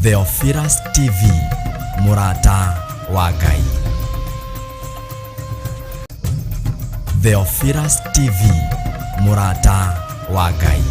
Theophilus TV, Murata wa Ngai. Theophilus TV, Murata wa Ngai.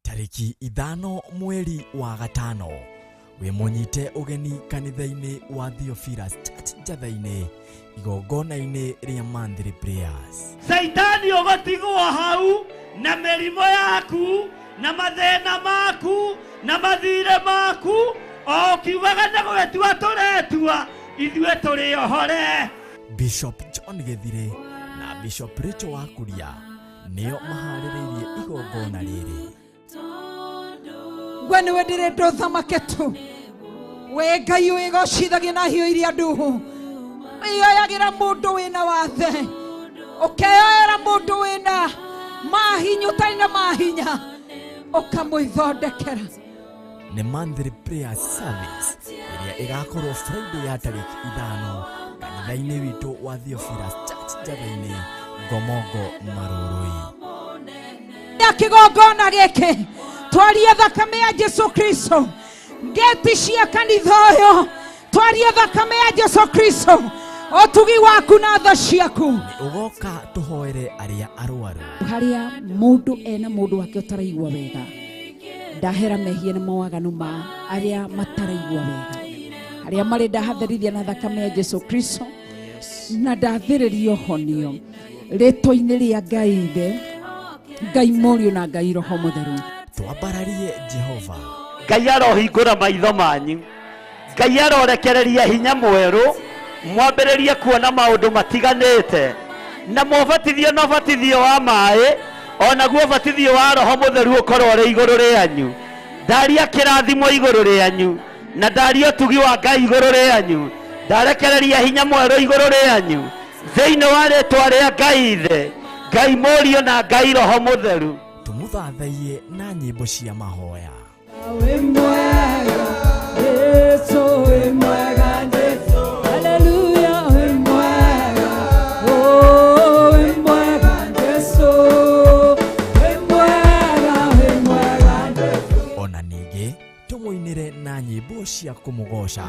Tariki ithano mweri wa gatano wimunyite ugeni kanitha-ini wa Theophilus Church Njatha-ini igongona-ini ria Monthly Prayers. Saitani ugotigwa hau na mirimo yaku na mathina maku na mathire maku okiugaga na gwetua turetua ithue turi ohore. Bishop John Githire na Bishop Rachel Wakuria nio mahaririirie igongona riri. When we did it, Maketu, we gayu ego shida gina hiyo iria duhu. Iyo ya gira mudu wina wathe. Okeo era mudu wina mahinyo taina mahinya. Okamuithondekera. Ni Monthly Prayer Service iria igakorwo Friday ya tariki ithano kanitha-ini witu wa Theophilus Church Njatha-ini Gomongo Marurui. Ya kigongona giki twarie thakame ya Jesu Kristo ngetishia kanitha uyu twarie thakame ya Jesu Kristo otugi waku na tha ciaku ugoka tuhoere aria arwaru haria mundu ena mundu wake utaraigwa wega ndahera mehia na mawaganu ma aria mataraigwa wega haria mari ndahatherithia na thakame ya Jesu Kristo na ndathiririo honio rito-ini ria Ngai Ithe Ngai Morio na Ngai Roho Mutheru. Twambararie Jehova. Ngai arohingura maitho manyu. Ngai arorekereria hinya mweru mwambĩrĩrie kuona maundu matiganĩte na mũbatithio na ũbatithio wa maĩ ona guo ũbatithio wa Roho Mutheru ũkorwo ũrĩ igũrũ rĩanyu. Ndaria kĩrathimo igũrũ rĩanyu na ndaria ũtugi wa Ngai igũrũ rĩanyu. Ndarekereria hinya mweru igũrũ rĩanyu thĩinĩ wa rĩĩtwa rĩa Ngai Ithe Ngai Morio na Ngai Roho Mutheru. Tumuthathaiye na nyimbo cia mahoya. We mwega Yesu, we mwega Yesu, haleluya, we mwega, oh we mwega Yesu, we mwega Yesu. Ona ningĩ tumuinire na nyimbo cia kumugoca.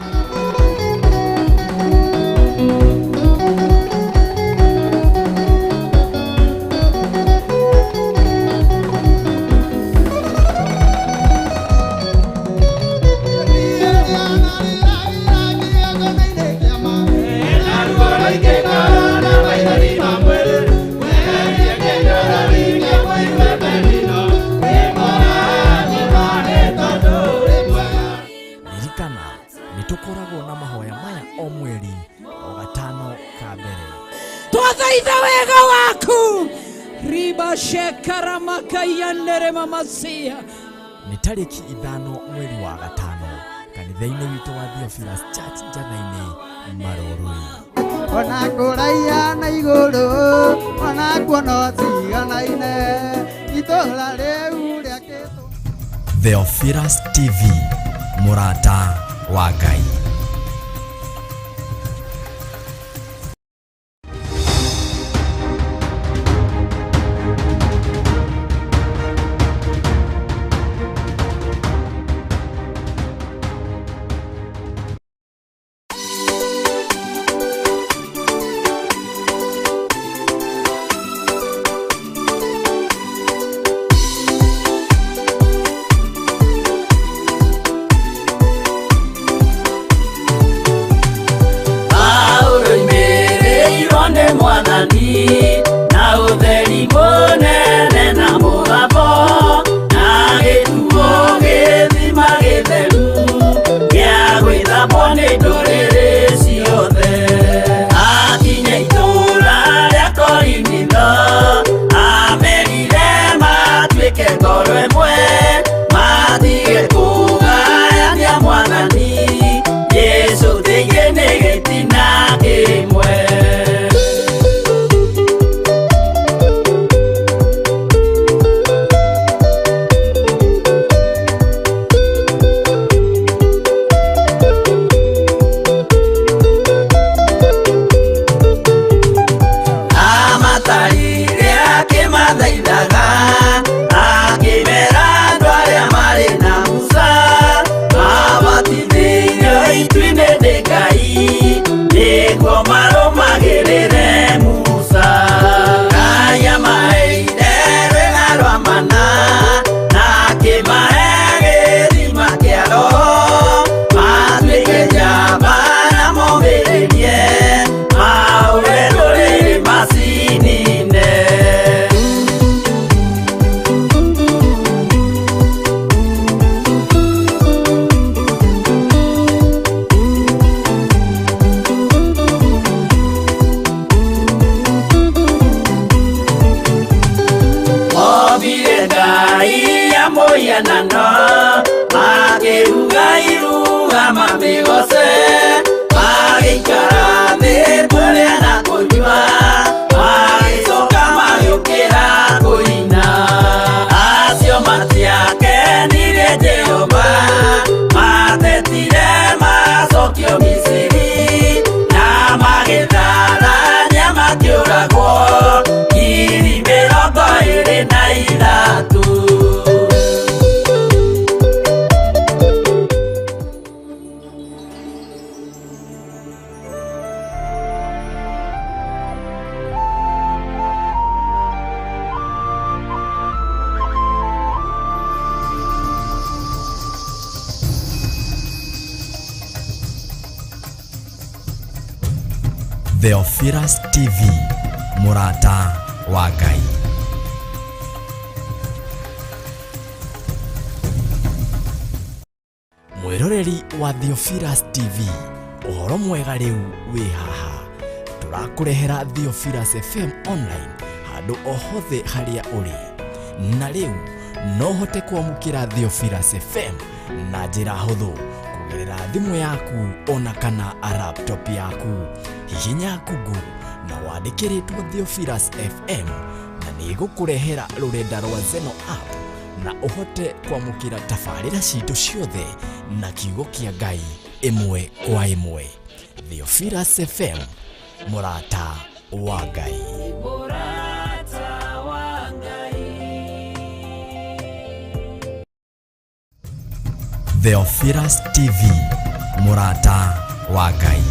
Nitukoragwo na mahoya maya o mweri o gatano ka mbere. Twathaitha wega waku riba shekara makayandere mamasia. Ni tariki ithano mweri wa gatano kanitha-ini witu wa Theophilus Church Njatha-ini Marurui. Ona kũraiya na igũrũ ona kuona tiganaine itũra rĩu rĩakĩtwo. Theophilus TV, Murata wa Ngai. Na utheri munene na mũgambo na gĩtuo gĩthima gĩtheru gĩa gwĩthambwo nĩ ndũrĩrĩ ciothe. Akinya itũũra rĩa Korinitho amerire matuĩke ngoro ĩmwe matige kũgayania Mwathani Jesũ thĩinĩ nĩ gĩtina mũhianano makĩruga iruga mamĩgoce magĩikara thĩ kũrĩa na kũnyua magĩcoka magĩũkĩra kũina acio matiakenirie Jehova matetire macokio Misiri na magĩtharania makĩũragwo ngiri mĩrongo ĩrĩ na ithatũ. Theophilus TV, mũrata wa Ngai. Mwĩroreri wa Theophilus TV, ũhoro mwega rĩu wĩ haha. Tũrakũrehera Theophilus FM online handũ o hothe harĩa ũrĩ. Na rĩu no hote kwamũkĩra Theophilus FM na njĩra hũthũ kũgerera thimũ yaku ona kana laptop yaku. Hihinya Google na wandĩke rĩtwa Theophilus FM na nĩgũkũrehera rũrenda rwa Zeno app na ũhote kwamũkĩra tabarĩra citũ ciothe na kiugo kĩa Ngai ĩmwe kwa ĩmwe. Theophilus FM, mũrata wa Ngai. Theophilus TV, mũrata wa Ngai.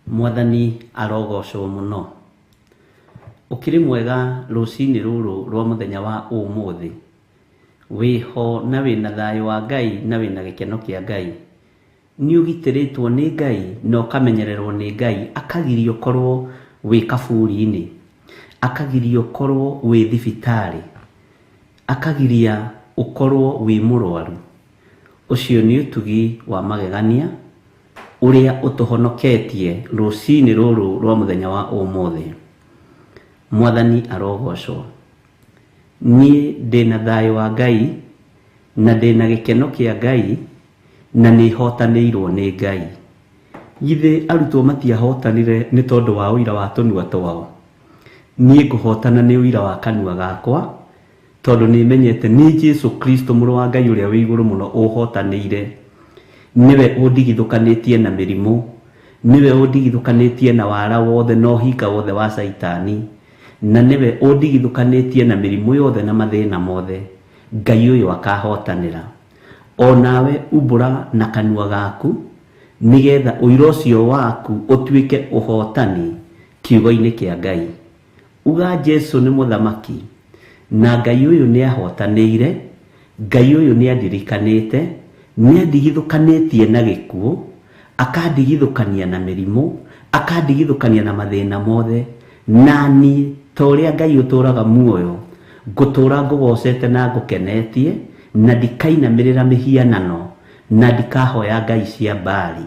Mwathani arogocwo muno. Ukiri mwega rucini ruru rwa muthenya wa umuthi. Wiho na wina thayo wa Ngai na wina gikeno kia Ngai. Ni ugitiritwo ni Ngai no kamenyererwo ni Ngai akagirio korwo wi kaburi-ini. Akagirio korwo wi thibitari. Akagiria ukorwo wi murwaru. Ucio ni utugi wa magegania uria utuhonoketie rucini ruru rwa muthenya wa umuthi. Mwathani arogocwo. Nie ndina thayo wa Ngai na ndina gikeno kia Ngai na ni hotanirwo ni Ngai. Githe arutwo matiahotanire ni tondu wa uira wa tunua twao. Nie nguhotana ni uira wa kanua gakwa tondu ni menyete ni Jesu Kristo mũrũ wa Ngai uria wi igũrũ mũno uhotanire. Niwe undigithũkanĩtie na mĩrimũ, niwe undigithũkanĩtie na wara wothe na ũhinga wothe wa Saitani, na niwe undigithũkanĩtie na mĩrimũ yothe na mathĩna mothe. Ngai ũyũ akahotanĩra. O nawe umbũra na kanua gaku nigetha ũira ũcio waku ũtuĩke ũhotani kiugo-inĩ kĩa Ngai. Uga Jesu nĩ mũthamaki na Ngai ũyũ nĩ ahotanĩire. Ngai ũyũ nĩ andirikanĩte, nĩ andigithũkanĩtie na gĩkuũ, akandigithũkania na mĩrimũ, akandigithũkania na mathĩna mothe. Nani torĩa Ngai ũtũraga muoyo ngũtũra ngũgocete na ngũkenetie na ndikainamĩrĩra mĩhianano na ndikahoya ngai cia Baali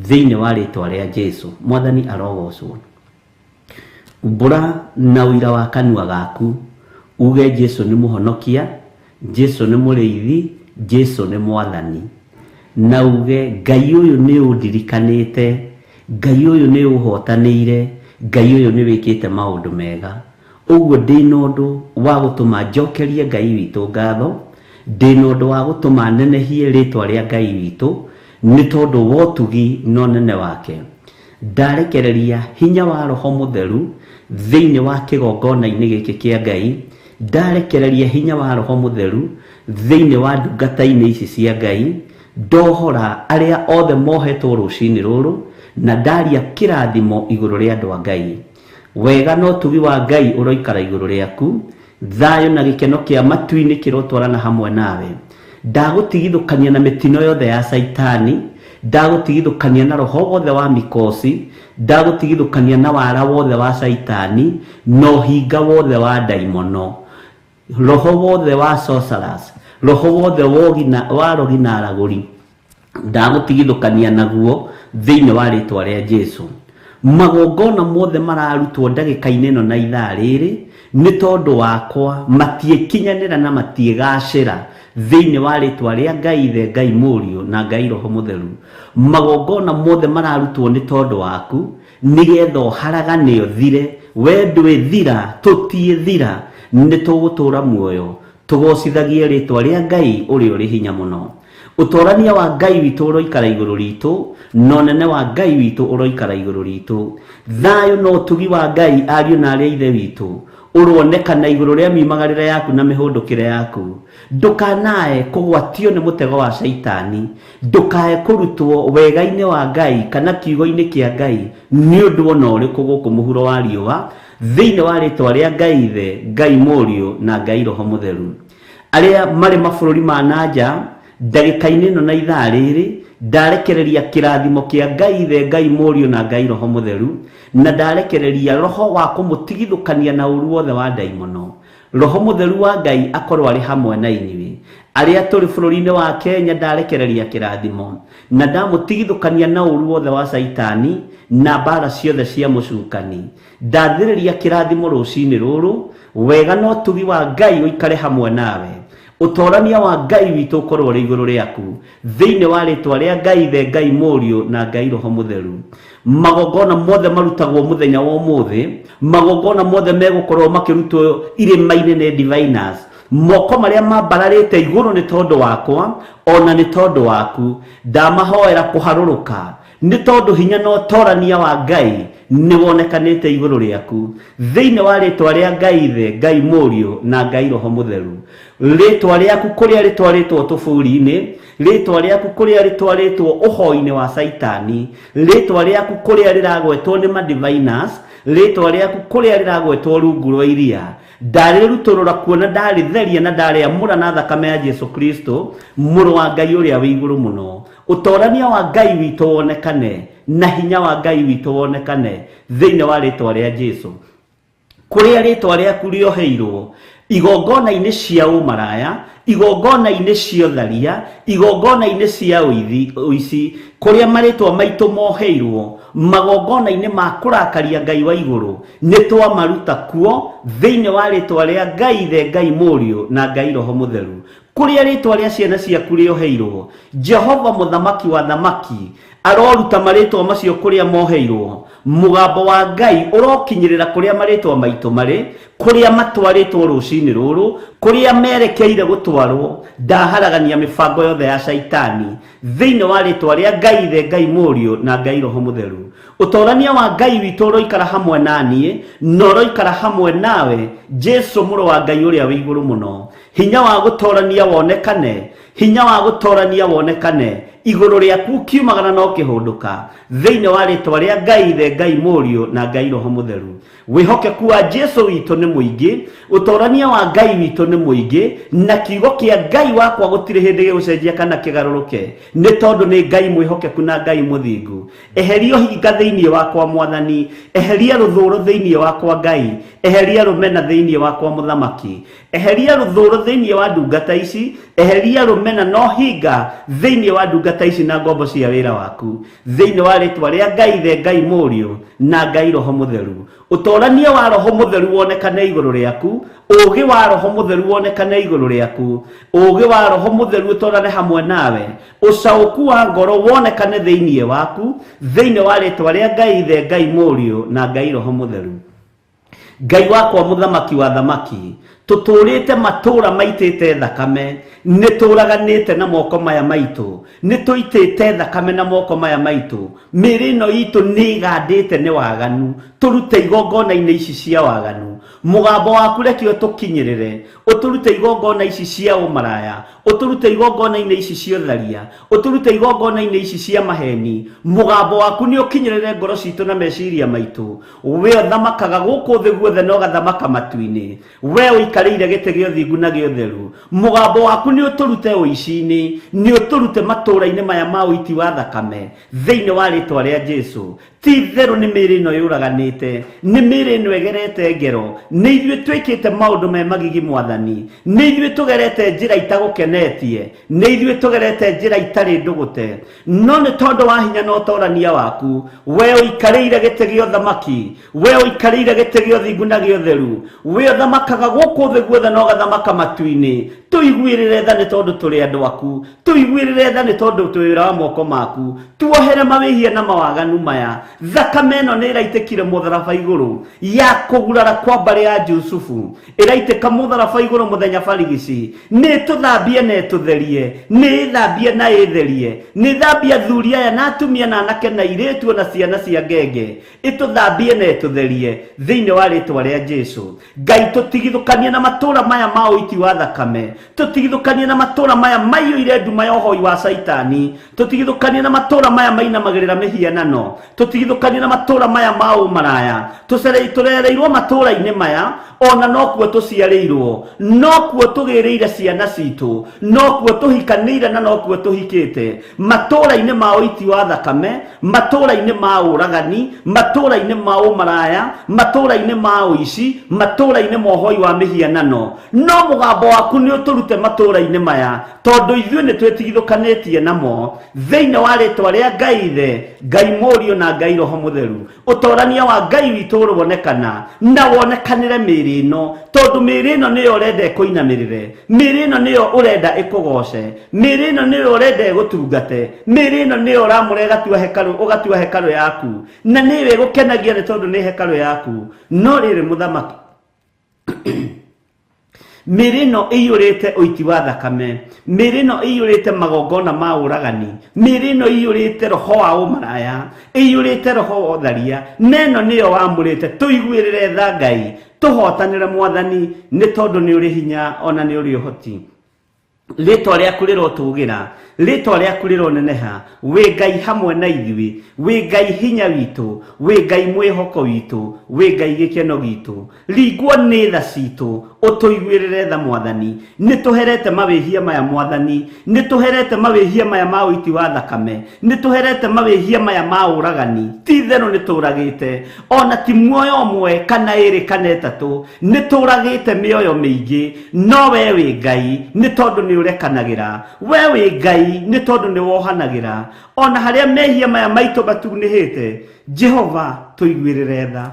thĩinĩ wa rĩtwa rĩa Jesu. Mwathani arogocwo. Umbũra na ũira wa kanua gaku uge Jesu nĩ mũhonokia, Jesu nĩ mũrĩithi, Jesu nĩ mwathani. Na uge Ngai ũyũ nĩ ũndirikanĩte, Ngai ũyũ nĩ ũhotanĩire, Ngai ũyũ nĩ wĩkĩte maũndũ mega. Ũguo ndĩ na ũndũ wa gũtũma njokerie Ngai witũ ngatho, ndĩ na ũndũ wa gũtũma nenehie rĩtwa rĩa Ngai witũ nĩ tondũ wa ũtugi na ũnene wake. Ndarekereria hinya wa Roho Mũtheru thĩinĩ wa kĩgongona-inĩ gĩkĩ kĩa Ngai, ndarekereria hinya wa Roho Mũtheru thĩinĩ wa ndungata-inĩ ici cia Ngai, ndohora arĩa othe mohetwo rũcinĩ rũrũ na ndaria kĩrathimo igũrũ rĩa andũ a Ngai. Wega no tugi wa Ngai ũroikara igũrũ rĩaku, thayo na gĩkeno kĩa matu-inĩ kĩrotwarana hamwe nawe. Ndagũtigithũkania na mĩtino yothe ya Saitani, ndagutigithukania na roho wothe wa mikosi, ndagutigithukania na wara wothe wa saitani, no hinga wothe wa daimono, roho wothe wa sorcerers, roho wothe wa rogi na araguri, ndagutigithukania naguo thiini wa ritwa ria Jesu. Magongona mothe mararutwo ndagika-ini ino na ithaa riri ni tondu wakwa matiekinyanira na matiegacira thiini wa ritwa ria Ngai Ithe, Ngai Murio na Ngai Roho Mutheru. Magongona mothe mararutwo ni tondu waku, nigetha uharagane uthire, we ndwithira, tutiithira, ni tugutura muoyo tugocithagie ritwa ria Ngai uria uri hinya muno. Utorania wa Ngai witu uroikara iguru ritu, no nene wa Ngai witu uroikara iguru ritu. Thayo no tugi wa Ngai ariu na aria ithe witu uronekana iguru ria mimagarira yaku na mihundukire yaku. Ndukanae kugwatio ni mutego wa saitani, ndukae kurutwo wega-ini wa Ngai kana kiugo-ini kia Ngai ni undu ona uriku guku muhuro wa riua thiini wa ritwa ria Ngai Ithe, Ngai Murio na Ngai Roho Mutheru. Aria mari mabururi ma nanja ndagika-ini ino na ithaa riri ndarekereria kirathimo kia Ngai Ithe, Ngai Murio na Ngai Roho Mutheru, na ndarekereria roho wa kumutigithukania na uru wothe wa daimono. Roho Mutheru wa Ngai akorwo ari hamwe na inyuĩ aria turi bururi-ini wa Kenya, ndarekereria kirathimo na ndamutigithukania na uru wothe wa saitani na mbara ciothe cia mucukani. Ndathiriria kirathimo rucini ruru, wega no tugi wa Ngai uikare hamwe nawe. Utorania wa Ngai witu ukorwo ri iguru riaku thiini wa ritwa ria Ngai Ithe, Ngai Murio na Ngai Roho Mutheru. Magongona mothe marutagwo muthenya wa umuthi, magongona mothe megukorwo makirutwo irima-ini ni diviners. Moko maria mambararite iguru ni tondu wakwa, ona ni tondu waku, ndamahoera kuharuruka ni tondu hinya no torania wa Ngai ni wonekanite iguru riaku thiini wa ritwa ria Ngai Ithe, Ngai Murio na Ngai Roho Mutheru. Ritwa riaku kuria ritwaritwo tuburi-ini, ritwa riaku kuria ritwaritwo uhoi-ini wa saitani, ritwa riaku kuria riragwetwo ni madiviners, ritwa riaku kuria riragwetwo rungu rwa iria, ndariruturura kuona ndaritheria na ndariamura na thakame ya Jesu Kristo muru wa Ngai uria wi iguru muno. Utorania wa Ngai witu wonekane na hinya wa Ngai witu wonekane thiini wa ritwa ria Jesu. Kuria ritwa riaku rioheirwo igongona-ini cia umaraya, igongona-ini cia tharia, igongona-ini cia uici, kuria maritwa maitu moheirwo magongona-ini ma kurakaria Ngai wa iguru ni twamaruta kuo thiini wa ritwa ria Ngai Ithe, Ngai Murio na Ngai Roho Mutheru. Kuria ritwa ria ciana ciaku rioheirwo, Jehova muthamaki wa thamaki aroruta maritwa macio kuria moheirwo. Mugambo wa Ngai urokinyirira kuria maritwa maitu mari, kuria matwaritwo rucini ruru, kuria merekeire gutwarwo. Ndaharagania mibango yothe ya saitani thiini wa ritwa ria Ngai Ithe, Ngai Murio na Ngai Roho Mutheru. Utorania wa Ngai witu uroikara hamwe nanie no uroikara hamwe nawe, Jesu muru wa Ngai uria wi iguru muno. Hinya wa gutorania wonekane, hinya wa gutorania wonekane iguru riaku kiumagana no kihunduka thiini wa ritwa ria Ngai Ithe, Ngai Murio na Ngai Roho Mutheru. Wihokeku wa Jesu witu ni muingi, utorania wa Ngai witu ni muingi, na kiugo kia Ngai wakwa gutire hindi gigucenjia kana kigaruruke ni tondu ni Ngai mwihokeku na Ngai muthingu. Eherio hinga thiini wakwa Mwathani, eheria ruthuru thiini wakwa Ngai, eheria rumena thiini wakwa Muthamaki, eheria ruthuru thiini wa ndungata ici, eheria rumena no hinga thiini wa ndungata ici na ngombo cia wira waku thiini wa ritwa ria Ngai Ithe, Ngai Murio na Ngai Roho Mutheru. Utorania wa Roho Mutheru wonekane iguru riaku, ugi wa Roho Mutheru wonekane iguru riaku, ugi wa Roho Mutheru utorane hamwe nawe, ucauku wa ngoro wonekane thiini waku thiini wa ritwa ria Ngai Ithe, Ngai Murio na Ngai Roho Mutheru. Ngai wakwa muthamaki wa thamaki, tuturite matura maitite thakame, nituraganite na moko maya maitu, nituitite thakame na moko maya maitu, mirino itu nigandite ni waganu, turute igongona-ini ici cia waganu. Mugambo waku reke utukinyirire, uturute igongona ici cia umaraya, uturute igongona-ini ici cia tharia, uturute igongona-ini ici cia maheni. Mugambo waku ni ukinyirire ngoro citu na meciria maitu, we thamakaga guku thi guothe no gathamaka matu-ini, we ikarĩire gĩtĩ gĩa ũthingu na gĩa ũtheru, mũgambo waku nĩ ũtũrute ũici-inĩ, nĩ ũtũrute matũũra-inĩ maya ma ũiti wa thakame thĩinĩ wa rĩtwa rĩa Jesu. Ti therũ nĩ mĩĩrĩ ĩno yũraganĩte, nĩ mĩĩrĩ ĩno egerete ngero, nĩ ithuĩ twĩkĩte maũndũ me magigi Mwathani, nĩ ithuĩ tũgerete njĩra itagũkenetie, nĩ ithuĩ tũgerete njĩra itarĩ ndũgũte, no nĩ tondũ wa hinya na ũtorania waku, we ũikarĩire gĩtĩ gĩa ũthamaki, we ũikarĩire gĩtĩ gĩa ũthingu na gĩa ũtheru, we ũthamakaga gũkũ thĩ guothe na ũgathamaka matu-inĩ. Tũiguĩrĩre tha nĩ tondũ tũrĩ andũ aku, tũiguĩrĩre tha nĩ tondũ twĩ wĩra wa moko maku, tuohere mawĩhia na mawaganu maya. Thakame ĩno nĩ ĩraitĩkire mũtharaba igũrũ ya kũgurara kwa mbarĩ ya Jusufu, ĩraitĩka mũtharaba igũrũ mũthenya barigici, nĩ tũthambie na ĩtũtherie, nĩ ĩthambie na ĩtherie, nĩ thambie athuri aya na atumia na anake na airĩtu na ciana cia ngenge, ĩtũthambie na ĩtũtherie thĩinĩ wa rĩtwa rĩa Jesu. Ngai tũtigithũkanie na matũũra maya ma ũiti wa thakame, tũtigithũkanie na matũũra maya maiyũire nduma ya ũhoi wa Saitani, tũtigithũkanie na matũũra maya mainamagĩrĩra mĩhianano, tũtigithũkanie na matũũra maya ma ũmaraya, tũrereirwo matũũra-inĩ maya, ona no kuo tũciarĩirwo, no kuo tũgĩrĩire ciana citũ, no kuo tũhikanĩire na no kuo tũhikĩte, matũũra-inĩ ma ũiti wa thakame, matũũra-inĩ ma ũragani, matũũra-inĩ ma ũmaraya, matũũra-inĩ ma ũici, matũũra-inĩ ma ũhoi wa mĩhianano. No mũgambo waku nĩ ũtũrute matũũra-inĩ maya, tondũ ithuĩ nĩ twĩtigithũkanĩtie namo thĩinĩ wa rĩtwa rĩa Ngai Ithe, Ngai Mũriũ na Ngai Roho Mũtheru. Ũtorania wa Ngai witũ ũrũbonekana na wonekanĩre mĩĩrĩ ĩno, tondũ mĩĩrĩ ĩno nĩyo ũrenda ĩkũinamĩrĩre, mĩĩrĩ ĩno nĩyo ũrenda ĩkũgoce, mĩĩrĩ ĩno nĩyo ũrenda ĩgũtungate, mĩĩrĩ ĩno nĩyo ũramũre ũgatua hekarũ yaku, na nĩyo ĩgũkenagia nĩ tondũ nĩ hekarũ yaku. No rĩrĩ mũthamaki, mĩĩrĩ ĩno ĩiyũrĩte ũiti wa thakame, mĩĩrĩ ĩno ĩiyũrĩte magongona ma ũragani, mĩĩrĩ ĩno ĩiyũrĩte roho wa ũmaraya, ĩiyũrĩte roho wa ũtharia, na ĩno nĩyo wamũrĩte. Tũiguĩrĩre tha Ngai, tũhotanĩre Mwathani, nĩ tondũ nĩ ũrĩ hinya ona nĩ ũrĩ ũhoti. Rĩtwa rĩaku rĩrotũgĩra, rĩtwa rĩaku rĩroneneha, wĩ Ngai hamwe na ithuĩ, wĩ Ngai hinya witũ, wĩ Ngai mwĩhoko witũ, wĩ Ngai gĩkeno gitũ. Ringwo nĩ tha citũ, ũtũiguĩrĩre tha Mwathani. Nĩ tũherete mawĩhia maya Mwathani, nĩ tũherete mawĩhia maya ma ũiti wa thakame, nĩ tũherete mawĩhia maya ma ũragani. Ti therũ nĩ tũragĩte, ona ti muoyo ũmwe kana ĩrĩ kana ĩtatũ, nĩ tũragĩte mĩoyo mĩingĩ, no we wĩ Ngai nĩ tondũ nĩ ũrekanagĩra, we wĩ Ngai nĩ tondũ nĩ wohanagĩra, ona harĩa mehia maya maitũ matunĩhĩte. Jehova tũiguĩrĩre tha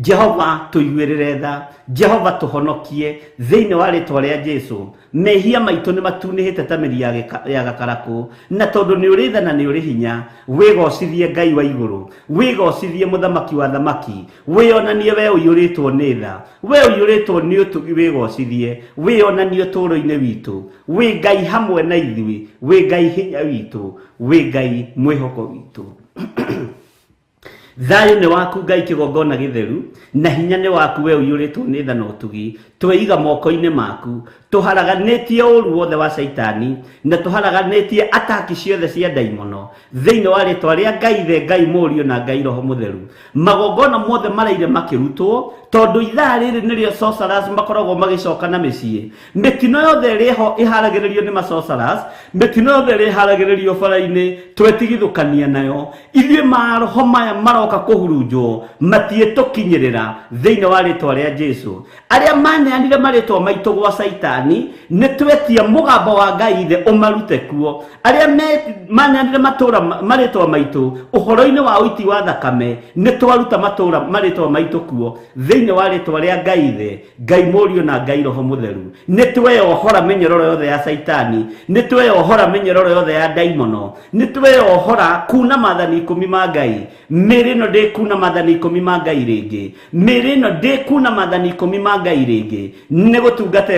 Jehova tũiguĩrĩre tha, Jehova tũhonokie thĩinĩ wa rĩtwa rĩa Jesu. Mehia maitũ nĩ matunĩhĩte ta mĩri ya gakarakũ, na tondũ nĩ ũrĩ tha na nĩ ũrĩ hinya, wĩgocithie Ngai wa igũrũ, wĩgocithie mũthamaki wa thamaki, wĩonanie we ũiyũrĩtwo nĩ tha, we ũiyũrĩtwo nĩ ũtugi, wĩgocithie, wĩonanie ũtũũro-inĩ witũ. Wĩ Ngai hamwe na ithuĩ, wĩ Ngai hinya witũ, wĩ Ngai mwĩhoko witũ. Thayũ nĩ waku Ngai kĩgongona gĩtheru, na hinya nĩ waku we ũiyũrĩtwo nĩ tha na ũtugi. Tweiga moko-inĩ maku, tũharaganĩtie ũũru wothe wa Saitani, na tũharaganĩtie ataki ciothe cia ndaimono thĩinĩ wa rĩtwa rĩa Ngai Ithe, Ngai Mũriũ na Ngai Roho Mũtheru. Magongona mothe maraire makĩrutwo, tondũ ithaa rĩrĩ nĩrĩo sorcerers makoragwo magĩcoka na mĩciĩ. Mĩtino yothe ĩrĩ ho ĩharagĩrĩrio nĩ ma-sorcerers, mĩtino yothe ĩrĩ ĩharagĩrĩrio bara-inĩ, twetigithũkania nayo. Ithuĩ maroho maya maroka kũhurunjwo, matiĩtũkinyĩrĩra thĩinĩ wa rĩtwa rĩa Jesu. Arĩa maneanire marĩtwa maitũ gwa Saitani, nĩ twetia mũgambo wa Ngai Ithe ũmarute kuo. Arĩa maneanire marĩtwa maitũ ũhoro-inĩ wa ũiti wa thakame, nĩ twaruta marĩtwa maitũ kuo thĩinĩ wa rĩtwa rĩa Ngai Ithe, Ngai Mũriũ na Ngai Roho Mũtheru. Nĩ tweyohora mĩnyororo yothe ya Saitani, nĩ tweyohora mĩnyororo yothe ya ndaimono, nĩ tweyohora kuna maathani 10 ma Ngai. Mĩĩrĩ ĩno ndĩkuna maathani 10 ma Ngai rĩngĩ, mĩĩrĩ ĩno ndĩkuna maathani 10 ma Ngai rĩngĩ. Nĩ gũtungata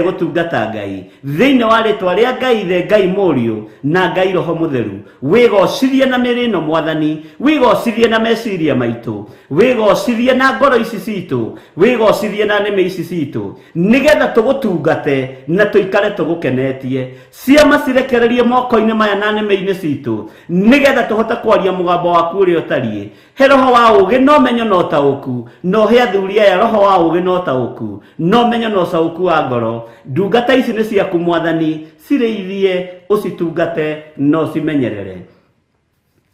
gũtungata Ngai thĩinĩ wa rĩtwa rĩa Ngai Ithe, Ngai Mũriũ na Ngai Roho Mũtheru. Wĩgocithie na mĩrĩ ĩno Mwathani, wĩgocithie na meciria maitũ, wĩgocithie na ngoro ici citũ, wĩgocithie na nĩmĩ ici citũ, nĩgetha tũgũtungate na tũikare tũgũkenetie. Ciama cirekererie moko-inĩ maya na nĩmĩ-inĩ citũ, nĩgetha tũhote kwaria mũgambo waku ũrĩa ũtariĩ. He roho wa ũũgĩ na ũmenyo na ũtaũku, no he athuri aya roho wa ũũgĩ na ũtaũku, na ũmenyo na ũtaũku wa ngoro. Ndungata ici nĩ ciaku Mwathani, cirĩithie, ũcitungate na ũcimenyerere.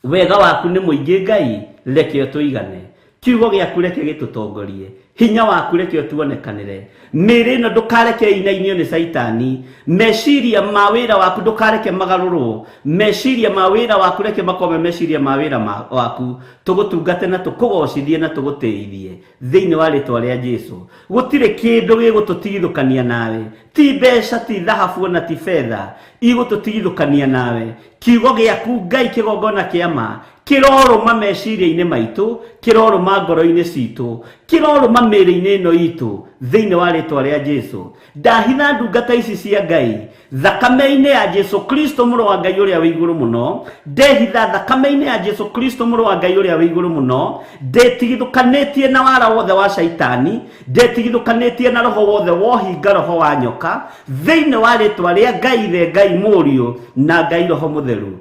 Wega waku nĩ mũingĩ Ngai, reke ũtũigane. Kiugo gĩaku reke gĩtũtongorie, hinya waku reke ũtuonekanĩre. Mĩrĩ ĩno ndũkareke ĩinainio nĩ Saitani, meciria ma wĩra waku ndũkareke magarũrwo, meciria ma wĩra waku reke makome meciria ma wĩra waku, tũgũtungate na tũkũgocithie na tũgũtĩithie thĩinĩ wa rĩtwa rĩa Jesũ. Gũtirĩ kĩndũ gĩgũtũtigithũkania nawe, ti mbeca, ti thahabu na ti fedha igũtũtigithũkania nawe. Kiugo gĩaku Ngai kĩgongona kĩa ma kĩrorũma meciria-inĩ maitũ, kĩrorũma ngoro-inĩ citũ, kĩrorũma mĩrĩ-inĩ ĩno itũ thĩinĩ wa rĩtwa rĩa Jesũ. Ndahitha ndungata ici cia Ngai thakame-inĩ ya Jesũ Kristo mũrũ wa Ngai ũrĩa wĩ igũrũ mũno, ndehitha thakame-inĩ ya Jesũ Kristo mũrũ wa Ngai ũrĩa wĩ igũrũ mũno, ndetigithũkanĩtie na wara wothe wa Saitani, ndetigithũkanĩtie na roho wothe wohinga, roho wa nyoka thĩinĩ wa rĩtwa rĩa Ngai Ithe, Ngai Mũriũ na Ngai Roho Mũtheru.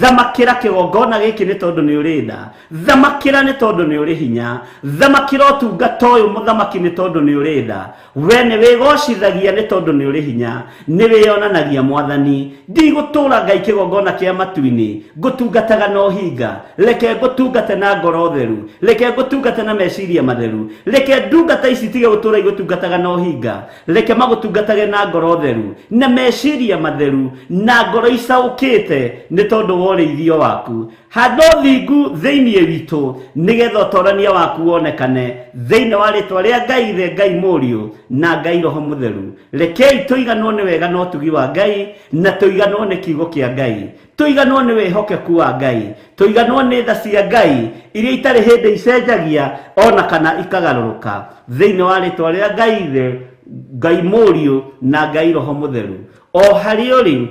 Thamakĩra kĩgongona gĩkĩ nĩ tondũ nĩ ũrĩ tha, thamakĩra nĩ tondũ nĩ ũrĩ hinya, thamakĩra ũtungata ũyũ mũthamaki nĩ tondũ nĩ ũrĩ tha, we nĩ wĩgocithagia nĩ tondũ nĩ ũrĩ hinya, nĩ wĩyonanagia Mwathani. Ndigũtũũra Ngai kĩgongona kĩa matu-inĩ ngũtungataga na ũhinga, reke ngũtungate na ngoro theru, reke ngũtungate na meciria matheru, reke ndungata ici tige gũtũũra igũtungataga na ũhinga, reke magũtungatage na ngoro theru na meciria matheru na ngoro icaũkĩte nĩ tondũ wa ũrĩithio waku. Handa ũthingu thĩinĩ witũ nĩgetha ũtonania waku wonekane thĩinĩ wa rĩtwa rĩa Ngai Ithe, Ngai Mũriũ na Ngai Roho Mũtheru. Rekei tũiganwo nĩ wega na ũtugi wa Ngai, na tũiganwo nĩ kiugo kĩa Ngai, tũiganwo nĩ wĩhokeku wa Ngai, tũiganwo nĩ tha cia Ngai iria itarĩ hĩndĩ icenjagia ona kana ikagarũrũka thĩinĩ wa rĩtwa rĩa Ngai Ithe, Ngai Mũriũ na Ngai Roho Mũtheru. O harĩ ũrĩ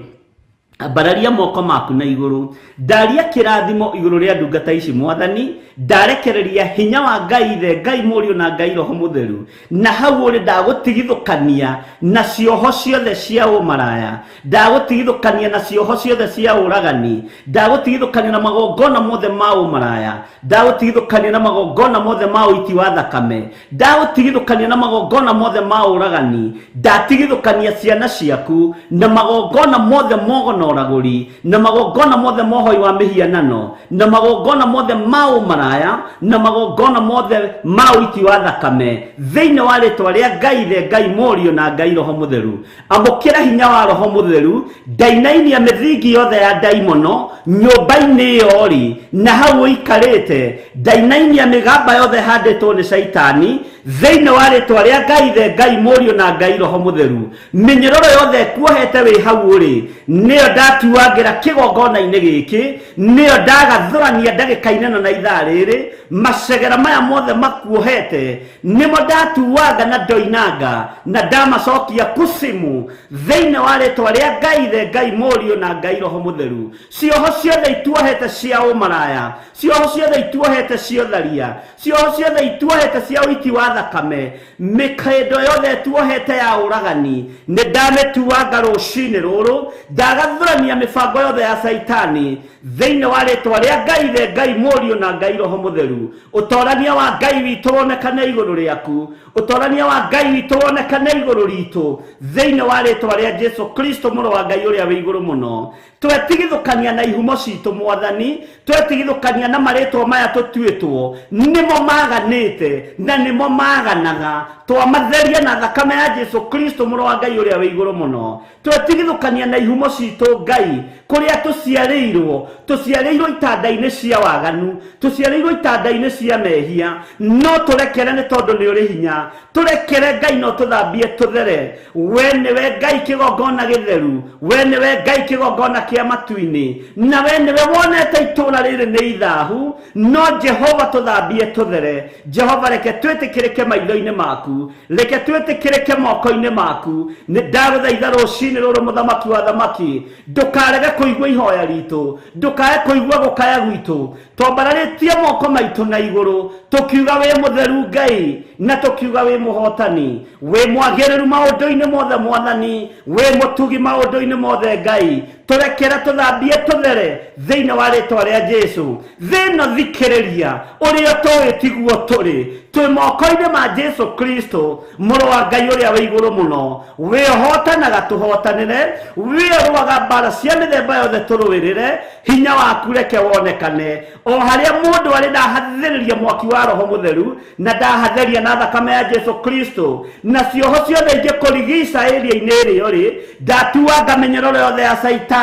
ambararia moko maku na igũrũ, ndaria kĩrathimo igũrũ rĩa ndungata ici Mwathani, ndarekereria hinya wa Ngai Ithe, Ngai Mũriũ na Ngai Roho Mũtheru, na hau ũrĩ ndagũtigithũkania na cioho ciothe cia ũmaraya, ndagũtigithũkania na cioho ciothe cia ũragani, ndagũtigithũkania na magongona mothe ma ũmaraya, ndagũtigithũkania na magongona mothe ma ũiti wa thakame, ndagũtigithũkania na magongona mothe ma ũragani, ndatigithũkania ciana ciaku na magongona mothe mogono oragũri, na magongona mothe mohoi wa mĩhianano, na magongona mothe ma ũmaraya, na magongona mothe ma ũiti wa thakame thĩinĩ wa rĩtwa rĩa Ngai Ithe, Ngai Mũriũ na Ngai Roho Mũtheru. Amũkĩra hinya wa Roho Mũtheru, ndainainia mĩthingi yothe ya ndaimono nyũmba-inĩ ĩyo rĩ na hau ũikarĩte, ndainainia mĩgamba yothe handĩtwo nĩ Saitani thĩinĩ wa rĩtwa rĩa Ngai Ithe, Ngai Mũriũ na Ngai Roho Mũtheru. Mĩnyororo yothe kuohete wĩ hau ũrĩ nĩyo ndatuagĩra kĩgongona-inĩ gĩkĩ, nĩyo ndagathũrania ndagĩka-inĩ na ithaa rĩrĩ, macegera maya mothe makuohete nĩmo ndatuanga na ndoinanga na ndamacokia kusimu thĩinĩ wa rĩtwa rĩa Ngai Ithe, Ngai Mũriũ na Ngai Roho Mũtheru. Cioho ciothe ituohete cia ũmaraya, cioho ciothe ituohete cia ũtharia, cioho ciothe ituohete cia ũiti wa thakame, mĩkĩndo yothe tuohete ya ũragani nĩ ndamĩtuanga rũcinĩ rũrũ, ndagathũrania mĩbango yothe ya Saitani thĩinĩ wa rĩtwa rĩa Ngai Ithe, Ngai Mũriũ na Ngai Roho Mũtheru. Ũtorania wa Ngai witũ wonekane igũrũ rĩaku, ũtorania wa Ngai witũ wonekane igũrũ ritũ thĩinĩ wa rĩtwa rĩa Jesũ Kristo mũrũ wa Ngai ũrĩa wĩ igũrũ mũno. Twetigithũkania na ihumo citũ Mwathani, twetigithũkania na marĩtwa maya tũtuĩtwo nĩmo maganĩte na nĩmo maganaga, twamatheria na thakame ya Jesũ Kristo mũrũ wa Ngai ũrĩa wĩ igũrũ mũno. Twetigithũkania na ihumo citũ Ngai kuria tuciareirwo itanda-ini cia waganu, tuciareirwo itanda-ini cia mehia, no turekere ni tondu ni uri hinya, turekere Ngai no tuthambie tuthere. We niwe Ngai kigongona githeru, we niwe Ngai kigongona kia matu-ini, na we niwe wonete itura riri ni ithahu, no Jehova tuthambie tuthere. Jehova reke twitikirike maitho-ini maku, reke twitikirike moko-ini maku. Ni ndaguthaitha rucini ruru muthamaki wa thamaki, ndukarege kuigua ihoya ritu, ndukage kuigua gukaya gwitu, twambararitie moko maitu na iguru, tukiuga we mutheru Ngai, na tukiuga we muhotani, we mwagiriru maundu-ini mothe Mwathani, we mutugi maundu-ini mothe Ngai. Turekera tuthambie tuthere thiini wa ritwa ria Jesu. Thino thikiriria uria tuwi tiguo turi, twi moko-ini ma Jesu Kristo, muru wa Ngai uria wi iguru muno. We hotanaga tuhotanire, we ruaga mbara cia mithemba yothe turuirire, hinya waku reke wonekane. O haria mundu ari ndahathiriria mwaki wa Roho Mutheru, na ndahatheria na thakame ya Jesu Kristo, na cioho ciothe ingikurigica area-ini iri uri, ndatuanga menyerero yothe ya Saitani.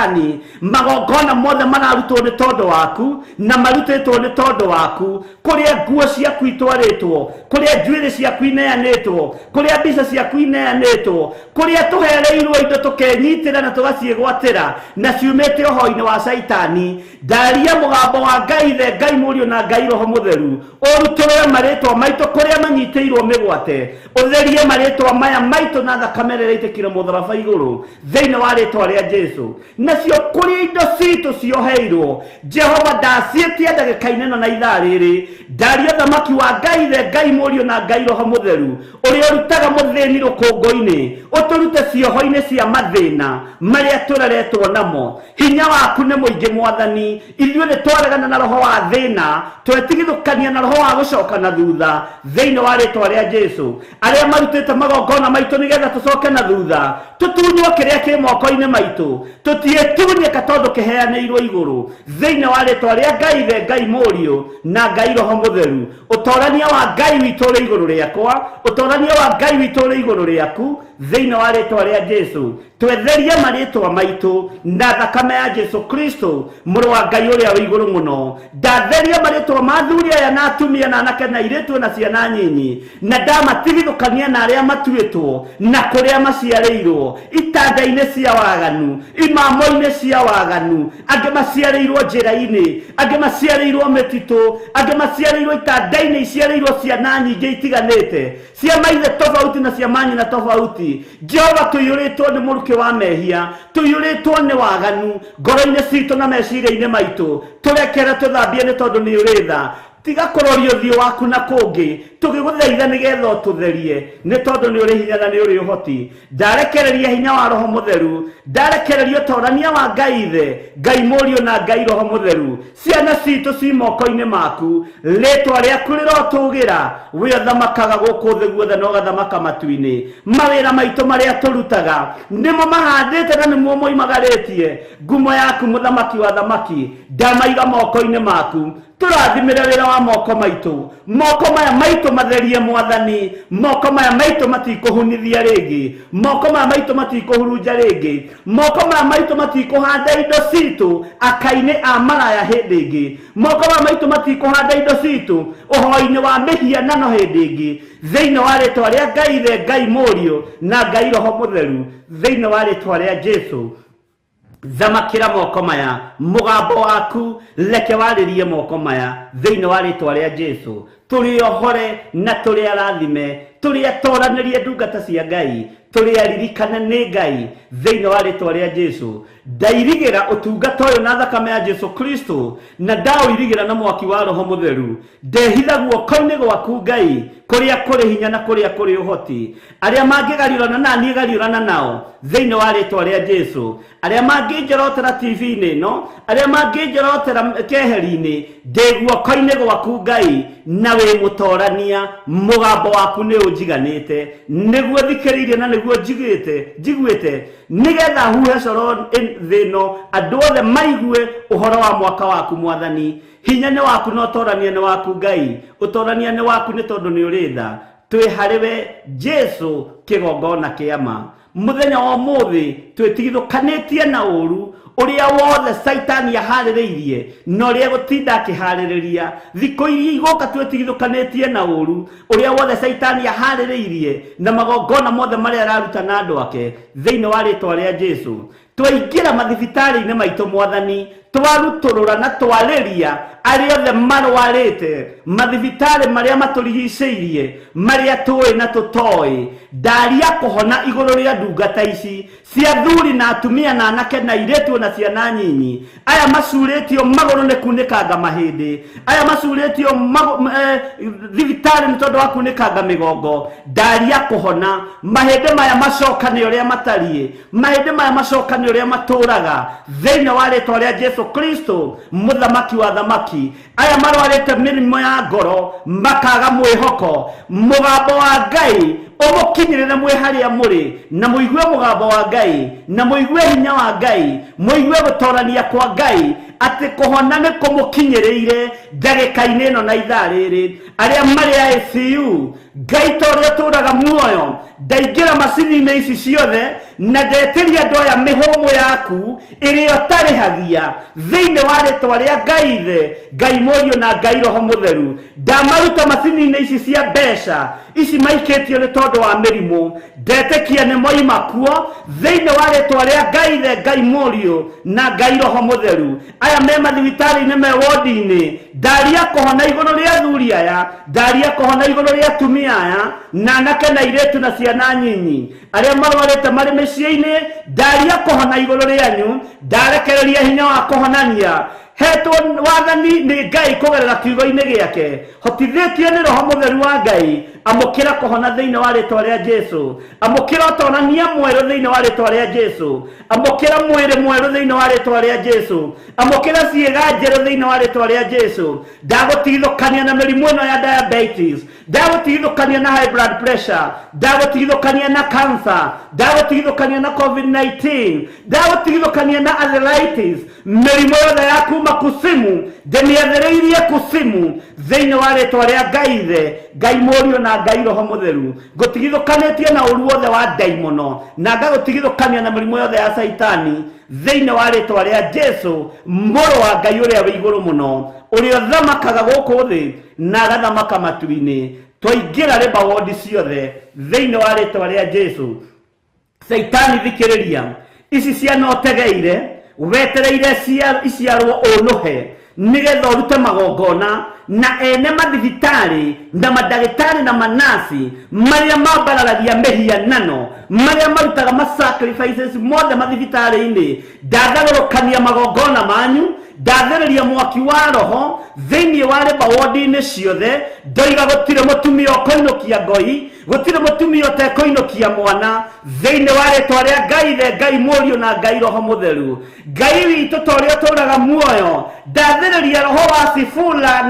Magongona mothe mararutwo ni tondu waku, na marutitwo ni tondu waku, kuria nguo ciaku itwaritwo, kuria njuiri ciaku ineanitwo, kuria mbica ciaku ineanitwo, kuria tuhereirwo indo tukenyitira na tugaciigwatira, na ciumite ũhoro-inĩ wa Saitani. Ndaria mugambo wa Ngai the Ngai Mũriũ na Ngai Roho Mutheru, ũrutũrũre marĩtwa maitũ kuria manyitĩirwo mĩgwate, ũtherie marĩtwa maya maitũ na thakame ĩrĩa ĩitĩkire mũtharaba igũrũ thĩinĩ wa rĩtwa rĩa Jesu. Nacio kuria indo citũ cioheirwo, Jehova ndaciĩtie ndagĩka-inĩ ĩno na ithaa rĩrĩ, ndaria thamaki wa Ngai the Ngai Mũriũ na Ngai Roho Mutheru, ũrĩa ũrutaga mũthĩni rũkũngũ-inĩ, ũtũrute cioho-inĩ cia mathĩna marĩa tũreretwo namo. Hinya waku nĩ mũingĩ Mwathani, ithuĩ nĩ twaregana na roho wa thĩna, twetigithũkania na roho wa gũcoka na thutha thĩinĩ wa rĩtwa rĩa Jesu. Arĩa marutĩte magongona maitũ nĩgetha tũcoke na thutha, tũtunywo kĩrĩa kĩ moko-inĩ maitũ, tũtiĩtunyĩka tondũ kĩheanĩirwo igũrũ thĩinĩ wa rĩtwa rĩa Ngai the Ngai Mũriũ na Ngai Roho Mutheru. Ũtorania wa Ngai witũ ũrĩ igũrũ rĩakwa, ũtorania wa Ngai witũ ũrĩ igũrũ rĩaku thĩinĩ wa rĩtwa rĩa Jesu. Twetherie marĩtwa maitũ na thakame ya Jesu Kristo, mũrũ wa Ngai ũrĩa wĩ igũrũ mũno. Ndatheria marĩtwa ma athuri aya na atumia na anake na airĩtu na ciana nyinyi, na ndamatigithũkania na arĩa matuĩtwo na kũrĩa maciarĩirwo itanda-inĩ cia waganu, imamo-inĩ cia waganu. Angĩ maciarĩirwo njĩra-inĩ, angĩ maciarĩirwo mĩtitũ, angĩ maciarĩirwo itanda-inĩ iciarĩirwo ciana nyingĩ itiganĩte, cia maithe tofauti na cia manyina tofauti. Jehova tũiyũrĩtwo nĩ mũrukĩ wa mehia, tũiyũrĩtwo nĩ waganu ngoro-inĩ citũ na meciria-inĩ maitũ. Tũrekere tũthambie nĩ tondũ nĩ ũrĩ tha. Tiga kũroria ũthiũ waku na kũngĩ, tũgĩgũthaitha nĩgetha ũtũtherie nĩ tondũ nĩ ũrĩ hinya na nĩ ũrĩ ũhoti. Ndarekereria hinya wa Roho Mutheru, ndarekereria ũtorania wa Ngai Ithe, Ngai Mũriũ na Ngai Roho Mutheru. Ciana citũ ci moko-inĩ maku, rĩtwa rĩaku rĩrotũgĩra, we ũthamakaga gũkũ thĩ guothe na ũgathamaka matu-inĩ. Mawĩra maitũ marĩa tũrutaga nĩmo mahandĩte na nĩmo moimagarĩtie. Ngumo yaku mũthamaki wa thamaki, ndamaiga moko-inĩ maku. Tũrathimĩre wĩra wa moko maitũ, moko maya maitũ matherie Mwathani, moko maya maitũ matikũhunithia rĩngĩ, moko maya maitũ matikũhurunja rĩngĩ, moko maya maitũ matikũhanda indo citũ aka-inĩ a maraya hĩndĩ ĩngĩ, moko maya maitũ matikũhanda indo citũ ũhoro-inĩ wa mĩhianano hĩndĩ ĩngĩ, thĩinĩ wa rĩtwa rĩa Ngai Ithe, Ngai Mũriũ na Ngai Roho Mutheru, thĩinĩ wa rĩtwa rĩa Jesu. Thamakĩra moko maya, mũgambo waku reke warĩrie moko maya thĩinĩ wa rĩtwa rĩa Jesu. Tũrĩohore na tũrĩarathime, tũrĩatoranĩrie ndungata cia Ngai, tũrĩaririkane nĩ Ngai thĩinĩ wa rĩtwa rĩa Jesu. Ndairigĩra ũtungata ũyũ na thakame ya Jesu Kristo, na ndaũirigĩra na mwaki wa Roho Mutheru. Ndehitha guoko-inĩ gwaku Ngai, kũrĩa kũrĩ hinya na kũrĩa kũrĩ ũhoti. Arĩa mangĩgariũrana na niĩ gariũrana nao thĩinĩ wa rĩtwa rĩa Jesu. Arĩa mangĩnjorotera TV-inĩ ĩno, arĩa mangĩnjorotera keheri-inĩ, ndĩ guoko-inĩ gwaku Ngai, na wĩ mũtorania. Mũgambo waku nĩ ũnjiganĩte, nĩguo thikĩrĩirie na nĩguo njiguĩte, nĩgetha huhe coro thĩ ĩno, andũ othe maigue ũhoro wa mwaka waku Mwathani. Hinya nĩ waku na ũtorania nĩ waku Ngai, ũtorania nĩ waku nĩ tondũ nĩ ũrĩ tha. Twĩ harĩwe Jesu kĩgongona kĩa ma. Mũthenya wa ũmũthĩ twĩtigithũkanĩtie na ũru, uria wothe Saitani aharĩrĩirie no ria gutinda akiharĩrĩria thikũ iria igoka twetigithũkanĩtie na ũru uria wothe Saitani aharĩrĩirie na magongona mothe marĩa araruta na andũ ake thĩinĩ wa rĩtwa rĩa Jesu twaingĩra mathibitarĩ-inĩ maitũ Mwathani twarutũrũra na twarĩria arĩa othe marwarĩte mathibitarĩ marĩa matũrigicĩirie marĩa tũĩ na tũtoĩ ndaria kũhona igũrũ rĩa ndungata ici cia thuri na atumia na anake na airĩtu na ciana nyinyi aya macurĩtio magũrũ nĩ kunĩkanga mahĩndĩ aya macurĩtio thibitarĩ nĩ tondũ wa kunĩkanga mĩgongo ndaria kũhona mahĩndĩ maya macokane ũrĩa matariĩ mahĩndĩ maya macokane ũrĩa matũraga thĩinĩ wa rĩtwa rĩa Jesu Kristo mũthamaki wa thamaki aya marwarĩte mĩrimũ ya ngoro makaga mwĩhoko mũgambo wa Ngai ũmũkinyĩrĩre mwĩ harĩa mũrĩ na mũigue mũgambo wa Ngai na mũigue hinya wa Ngai mũigue gũtorania kwa Ngai atĩ kũhona nĩ kũmũkinyĩrĩire ndagĩka-inĩ ĩno na ithaa rĩrĩ arĩa marĩ ICU Ngai ta ũrĩa ũtũũraga muoyo ndaingĩra macini-inĩ ici ciothe na ndetĩria andũ aya mĩhũmũ yaku ĩrĩa ũtarĩhagia thĩinĩ wa rĩtwa rĩa Ngai Ithe Ngai Mũriũ na Ngai Roho Mũtheru ndamaruta macini-inĩ ici cia mbeca ici maikĩtio nĩ tondũ wa mĩrimũ ndetĩkia nĩ moima kuo thĩinĩ wa rĩtwa rĩa Ngai Ithe Ngai Mũriũ na Ngai Roho Mũtheru aya me mathibitarĩ-inĩ me wodi-inĩ ndaria kũhona igũrũ rĩa athuri aya ndaria kũhona igũrũ rĩa atumia aya na anake na airĩtu na ciana nyinyi arĩa marwarĩte marĩ mĩciĩ-inĩ ndaria kũhona igũrũ rĩanyu ndarekereria hinya wa kũhonania hetwo wathani nĩ Ngai kũgerera kiugo-inĩ gĩake hotithĩtio nĩ Roho Mũtheru wa Ngai amũkĩra kũhona thĩinĩ wa rĩtwa rĩa Jesu amũkĩra ũtonania mwerũ thĩinĩ wa rĩtwa rĩa Jesu amũkĩra mwĩrĩ mwerũ thĩinĩ wa rĩtwa rĩa Jesu amũkĩra ciĩga njerũ thĩinĩ wa rĩtwa rĩa Jesu ndagũtigithũkania na mĩrimũ ĩno ya diabetes ndagũtigithũkania na high blood pressure ndagũtigithũkania na cancer ndagũtigithũkania na COVID-19 ndagũtigithũkania na arthritis mĩrimũ yothe ya kuma kusimu ndĩmĩethereirie kusimu thĩinĩ wa rĩtwa rĩa Ngai Ithe Ngai Mũriũ na Ngai Roho Mũtheru ngũtigithũkanĩtie na ũru wothe wa ndaimono na ngagũtigithũkania na mĩrimũ yothe ya Saitani thĩinĩ wa rĩtwa rĩa Jesu mũrũ wa Ngai ũrĩa wĩ igũrũ mũno ũrĩa ũthamakaga gũkũ thĩ na agathamaka matu-inĩ twaingĩra rĩmba wodi ciothe thĩinĩ wa rĩtwa rĩa Jesu Saitani thikĩrĩria ici ciana ũtegeire wetereire iciarwo ũnũhe nĩgetha ũrute magongona na ene mathibitarĩ na mandagĩtarĩ na manasi marĩa mambararagia mĩhianano marĩa marutaga masacrifices mothe mathibitarĩ-inĩ ndatharũrũkania magongona manyu ndathereria mwaki wa Roho thĩinĩ wa rĩmba wodi-inĩ ciothe ndoiga gũtirĩ mũtumia ũkũinũkia ngoi gũtirĩ mũtumia ũtekũinũkia mwana thĩinĩ wa rĩtwa rĩa Ngai Ithe Ngai Mũriũ na Ngai Roho Mũtheru Ngai witũ ta ũrĩa ũtũũraga muoyo ndathereria roho wa Sifula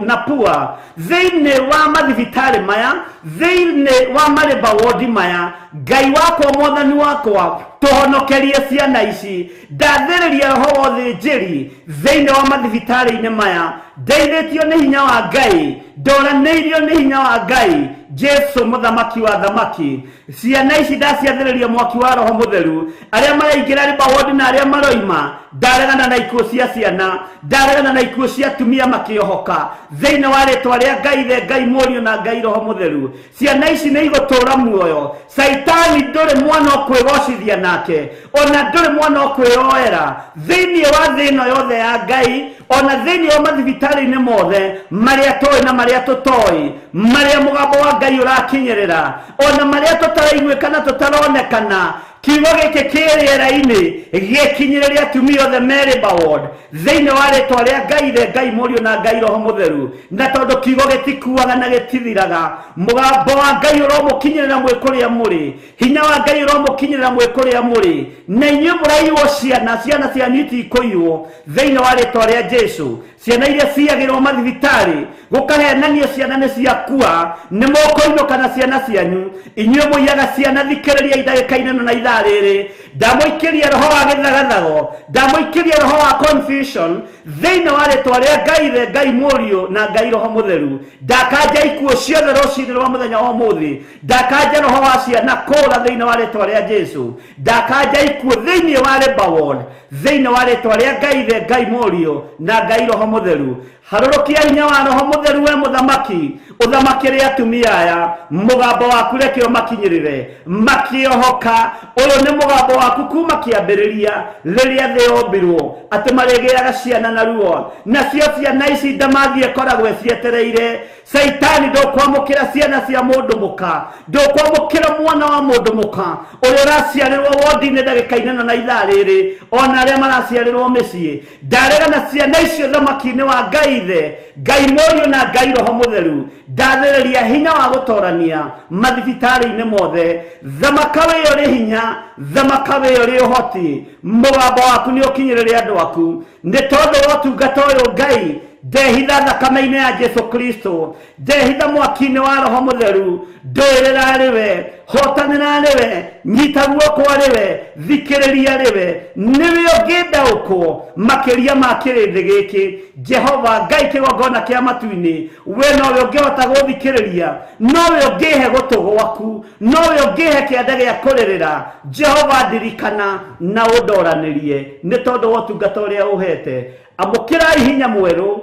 na Pua thĩinĩ wa mathibitarĩ maya thĩinĩ wa marĩmba wodi maya Ngai wakwa Mwathani wakwa tũhonokerie ciana ici ndathereria roho wa ũthĩnjĩri thĩinĩ wa mathibitarĩ-inĩ maya ndeithĩtio nĩ hinya wa Ngai ndoranĩirio nĩ hinya wa Ngai Jesu mũthamaki wa thamaki ciana ici ndaciathereria mwaki wa Roho Mũtheru arĩa maraingĩra rĩmba wodi na arĩa maroima ndaregana na ikuũ cia ciana ndaregana na ikuũ cia atumia makĩohoka thĩinĩ wa rĩtwa rĩa Ngai Ithe Ngai Mũriũ na Ngai Roho Mũtheru ciana ici nĩ igũtũũra muoyo Saitani ndũrĩ mwana ũkwĩgocithia nake ona ndũrĩ mwana ũkwĩyoera thĩinĩ wa thĩ ĩno yothe ya Ngai ona thĩinĩ wa mathibitarĩ-inĩ mothe marĩa tũĩ na marĩa tũtoĩ marĩa mũgambo wa Ngai ũrakinyĩrĩra ona marĩa tũtaraiguĩka na tũtaronekana kiugo gĩkĩ kĩrĩera-inĩ gĩkinyĩrĩria atumia othe merĩ ward thĩinĩ wa rĩtwa rĩa Ngai Ithe Ngai Mũriũ na Ngai Roho Mũtheru na tondũ kiugo gĩtikuaga na gĩtithiraga mũgambo wa Ngai ũromũkinyĩrĩra mwĩ kũrĩa mũrĩ hinya wa Ngai ũromũkinyĩrĩra mwĩ kũrĩa mũrĩ na inyuĩ mũraiywo ciana cianyu itikũiywo thĩinĩ wa rĩtwa rĩa Jesu ciana iria ciagĩrwo mathibitarĩ gũkahenanio ciana nĩ ciakua nĩ mũkũinũka na ciana cianyu inyuĩ mũiyaga ciana thikĩrĩria ndagĩka-inĩ na ithaa ithariri ndamuikiria roho wa githagathago ndamuikiria roho wa confusion thĩinĩ wa rĩtwa rĩa Ngai the Ngai Mũriũ na Ngai Roho Mũtheru ndakanja ikuũ ciothe rũcinĩ rwa mũthenya wa ũmũthĩ ndakanja roho wa ciana kũũra thĩinĩ wa rĩtwa rĩa Jesu ndakanja ikuũ thĩinĩ wa labor ward thĩinĩ wa rĩtwa rĩa Ngai the Ngai Mũriũ na Ngai Roho Mũtheru harũrũkia hinya wa Roho Mũtheru we mũthamaki ũthamakĩre atumia aya mũgambo waku reke ũmakinyĩrĩre makĩohoka ũyũ nĩ mũgambo waku kuma kĩambĩrĩria rĩrĩa thĩ yombirwo atĩ marĩgĩaga ciana na ruo nacio ciana ici ndamathiĩ koragwo cietereire Saitani ndũkwamũkĩra ciana cia mũndũ mũka ndũkwamũkĩra mwana wa mũndũ mũka ũrĩa ũraciarĩrwo wondi-inĩ ndagĩka-inĩ na ithaa rĩrĩ ona arĩa maraciarĩrwo mĩciĩ ndarega ciana icio thamaki-inĩ wa Ngai the Ngai Mũriũ na Ngai Roho Mũtheru ndathĩrĩria hinya wa gũtorania mathibitarĩ-inĩ mothe thamaka wĩ ũrĩ hinya thamaka wĩ ũrĩ ũhoti mũgambo waku nĩ ũkinyĩrĩre andũ aku nĩ tondũ wa ũtungata ũyũ Ngai ndehitha thakame-inĩ ya Jesu Kristo ndehitha mwaki-inĩ wa Roho Mũtheru ndũĩrĩra arĩ we hotanĩra arĩ we nyita guoko arĩ we thikĩrĩria arĩ we nĩwe ũngĩndaũkwo makĩria ma kĩrĩndĩ gĩkĩ Jehova Ngai kĩgongona kĩa matu-inĩ we nowe ũngĩhota gũthikĩrĩria nowe ũngĩhe gũtũ gwaku nowe ũngĩhe kĩanda gĩa kũrĩrĩra Jehova ndirikana na ũndoranĩrie nĩ tondũ wa ũtungata ũrĩa ũhete amũkĩrai hinya mwerũ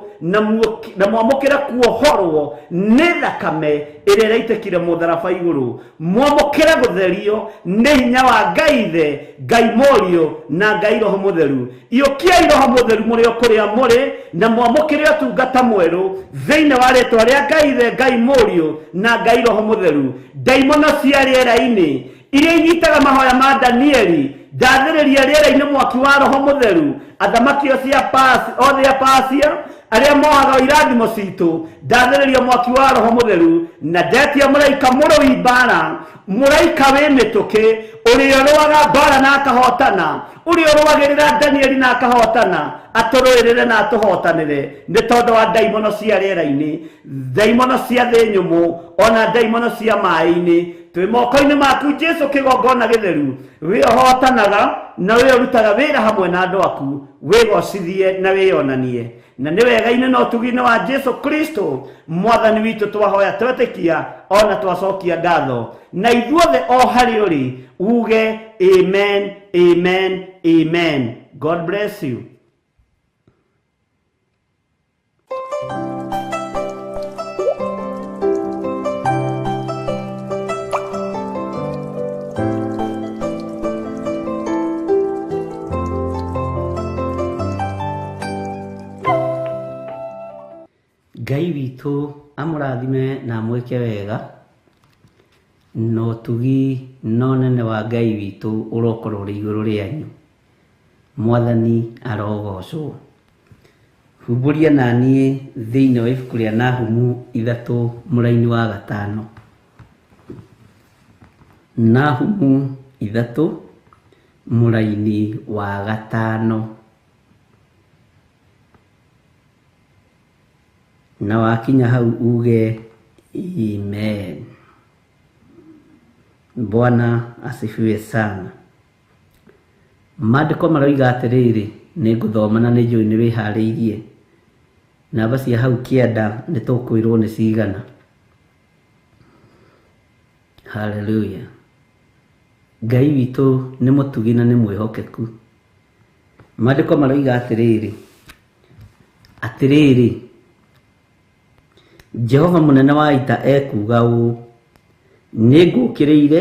na mwamũkĩra kuohorwo nĩ thakame ĩrĩa ĩraitĩkire mũtharaba igũrũ mwamũkĩra gũtherio nĩ hinya wa Ngai the Ngai Mũriũ na Ngai Roho Mũtheru iyũkiai Roho Mũtheru mũrĩ o kũrĩa mũrĩ na mwamũkĩre ũtungata mwerũ thĩinĩ wa rĩtwa rĩa Ngai the Ngai Mũriũ na Ngai Roho Mũtheru ndaimono cia rĩera-inĩ iria inyitaga mahoya ma Danieli ndathĩrĩria rĩera-inĩ mwaki wa Roho Mũtheru athamaki othe a Pasia arĩa mohaga irathimo citũ ndathĩrĩria mwaki wa Roho Mũtheru na ndetia mũraika mũrũi mbara mũraika wĩ mĩtũkĩ ũrĩa ũrũaga mbara na akahotana ũrĩa ũrũagĩrĩra Danieli na akahotana atũrũĩrĩre na atũhotanĩre nĩ tondũ wa ndaimono cia rĩera-inĩ ndaimono cia thĩ nyũmũ ona ndaimono cia maĩ-inĩ twĩ moko-inĩ maku Jesu kĩgongona gĩtheru wĩhotanaga na wĩrutaga wĩra hamwe na andũ aku wĩgocithie na wĩonanie na nĩ wega-inĩ na ũtugi-inĩ wa Jesu Kristo mwathani witũ twahoya twetĩkia ona twacokia ngatho na ithuothe o harĩ ũrĩ uge amen amen amen. God bless you. Ngai witũ amũrathime na amwĩke wega no tugi no nene wa Ngai witũ ũrokorwo ũrĩ igũrũ rĩanyu mwathani arogocwo humbũria naniĩ thĩinĩ wa ibuku rĩa Nahumu 3 mũraini wa 5 Nahumu 3 mũraini wa 5 na wakinya hau uge amen. Bwana asifiwe sana. Maandĩko maroiga atĩrĩrĩ nĩngũthoma na nĩnjũĩ nĩ wĩharĩirie namba cia hau kĩanda nĩtũkwĩrwo nĩ cigana. Haleluya. Ngai witũ nĩ mũtugi na nĩ mwĩhokeku. Maandĩko maroiga atĩrĩrĩ Jehova mũnene wa ita ekuga ũũ nĩngũkĩrĩire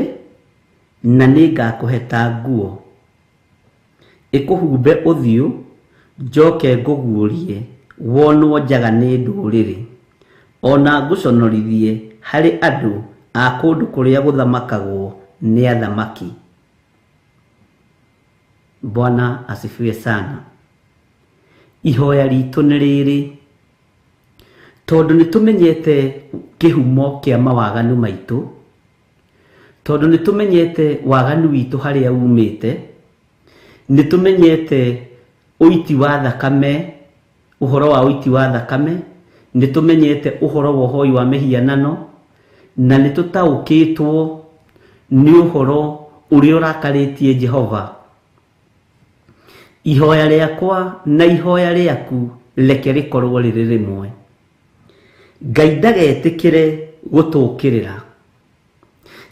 na nĩngakũheta nguo ĩkũhumbe ũthiũ njoke ngũguũrie wonwo njaga nĩ ndũrĩrĩ ona ngũconorithie harĩ andũ a kũndũ kũrĩa gũthamakagwo nĩ athamaki. Bwana asifiwe sana. Ihoya ritũ nĩ rĩrĩ tondũ nĩtũmenyete kĩhumo kĩa mawaganu maitũ tondũ nĩtũmenyete waganu witũ harĩa umĩte nĩtũmenyete ũiti wa thakame ũhoro wa ũiti wa thakame nĩtũmenyete ũhoro wa ũhoi wa mĩhianano na nĩtũtaũkĩtwo nĩ ũhoro uria urakaritie Jehova, ihoya riakwa na ihoya riaku reke rikorwo riri rimwe. Ngai ndagetikire gutukirira,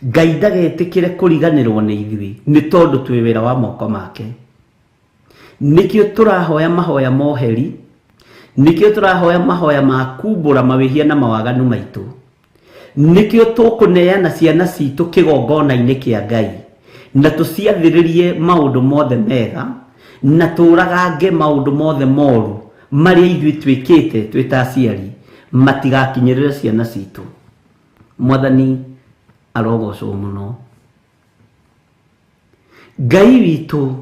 Ngai ndagetikire kuriganirwo ni ithui ni tondu twi wira wa moko make. Nikio turahoya mahoya moheri, nikio turahoya mahoya ma kumbura mawihia na mawaganu maitu, nikio tukuneana ciana citu kigongona-ini kia Ngai na tuciathiririe maundu mothe mega na turagange maundu mothe moru maria ithui twikite twita aciari matigakinyirire ciana citu. Mwathani arogocwo muno. Ngai witu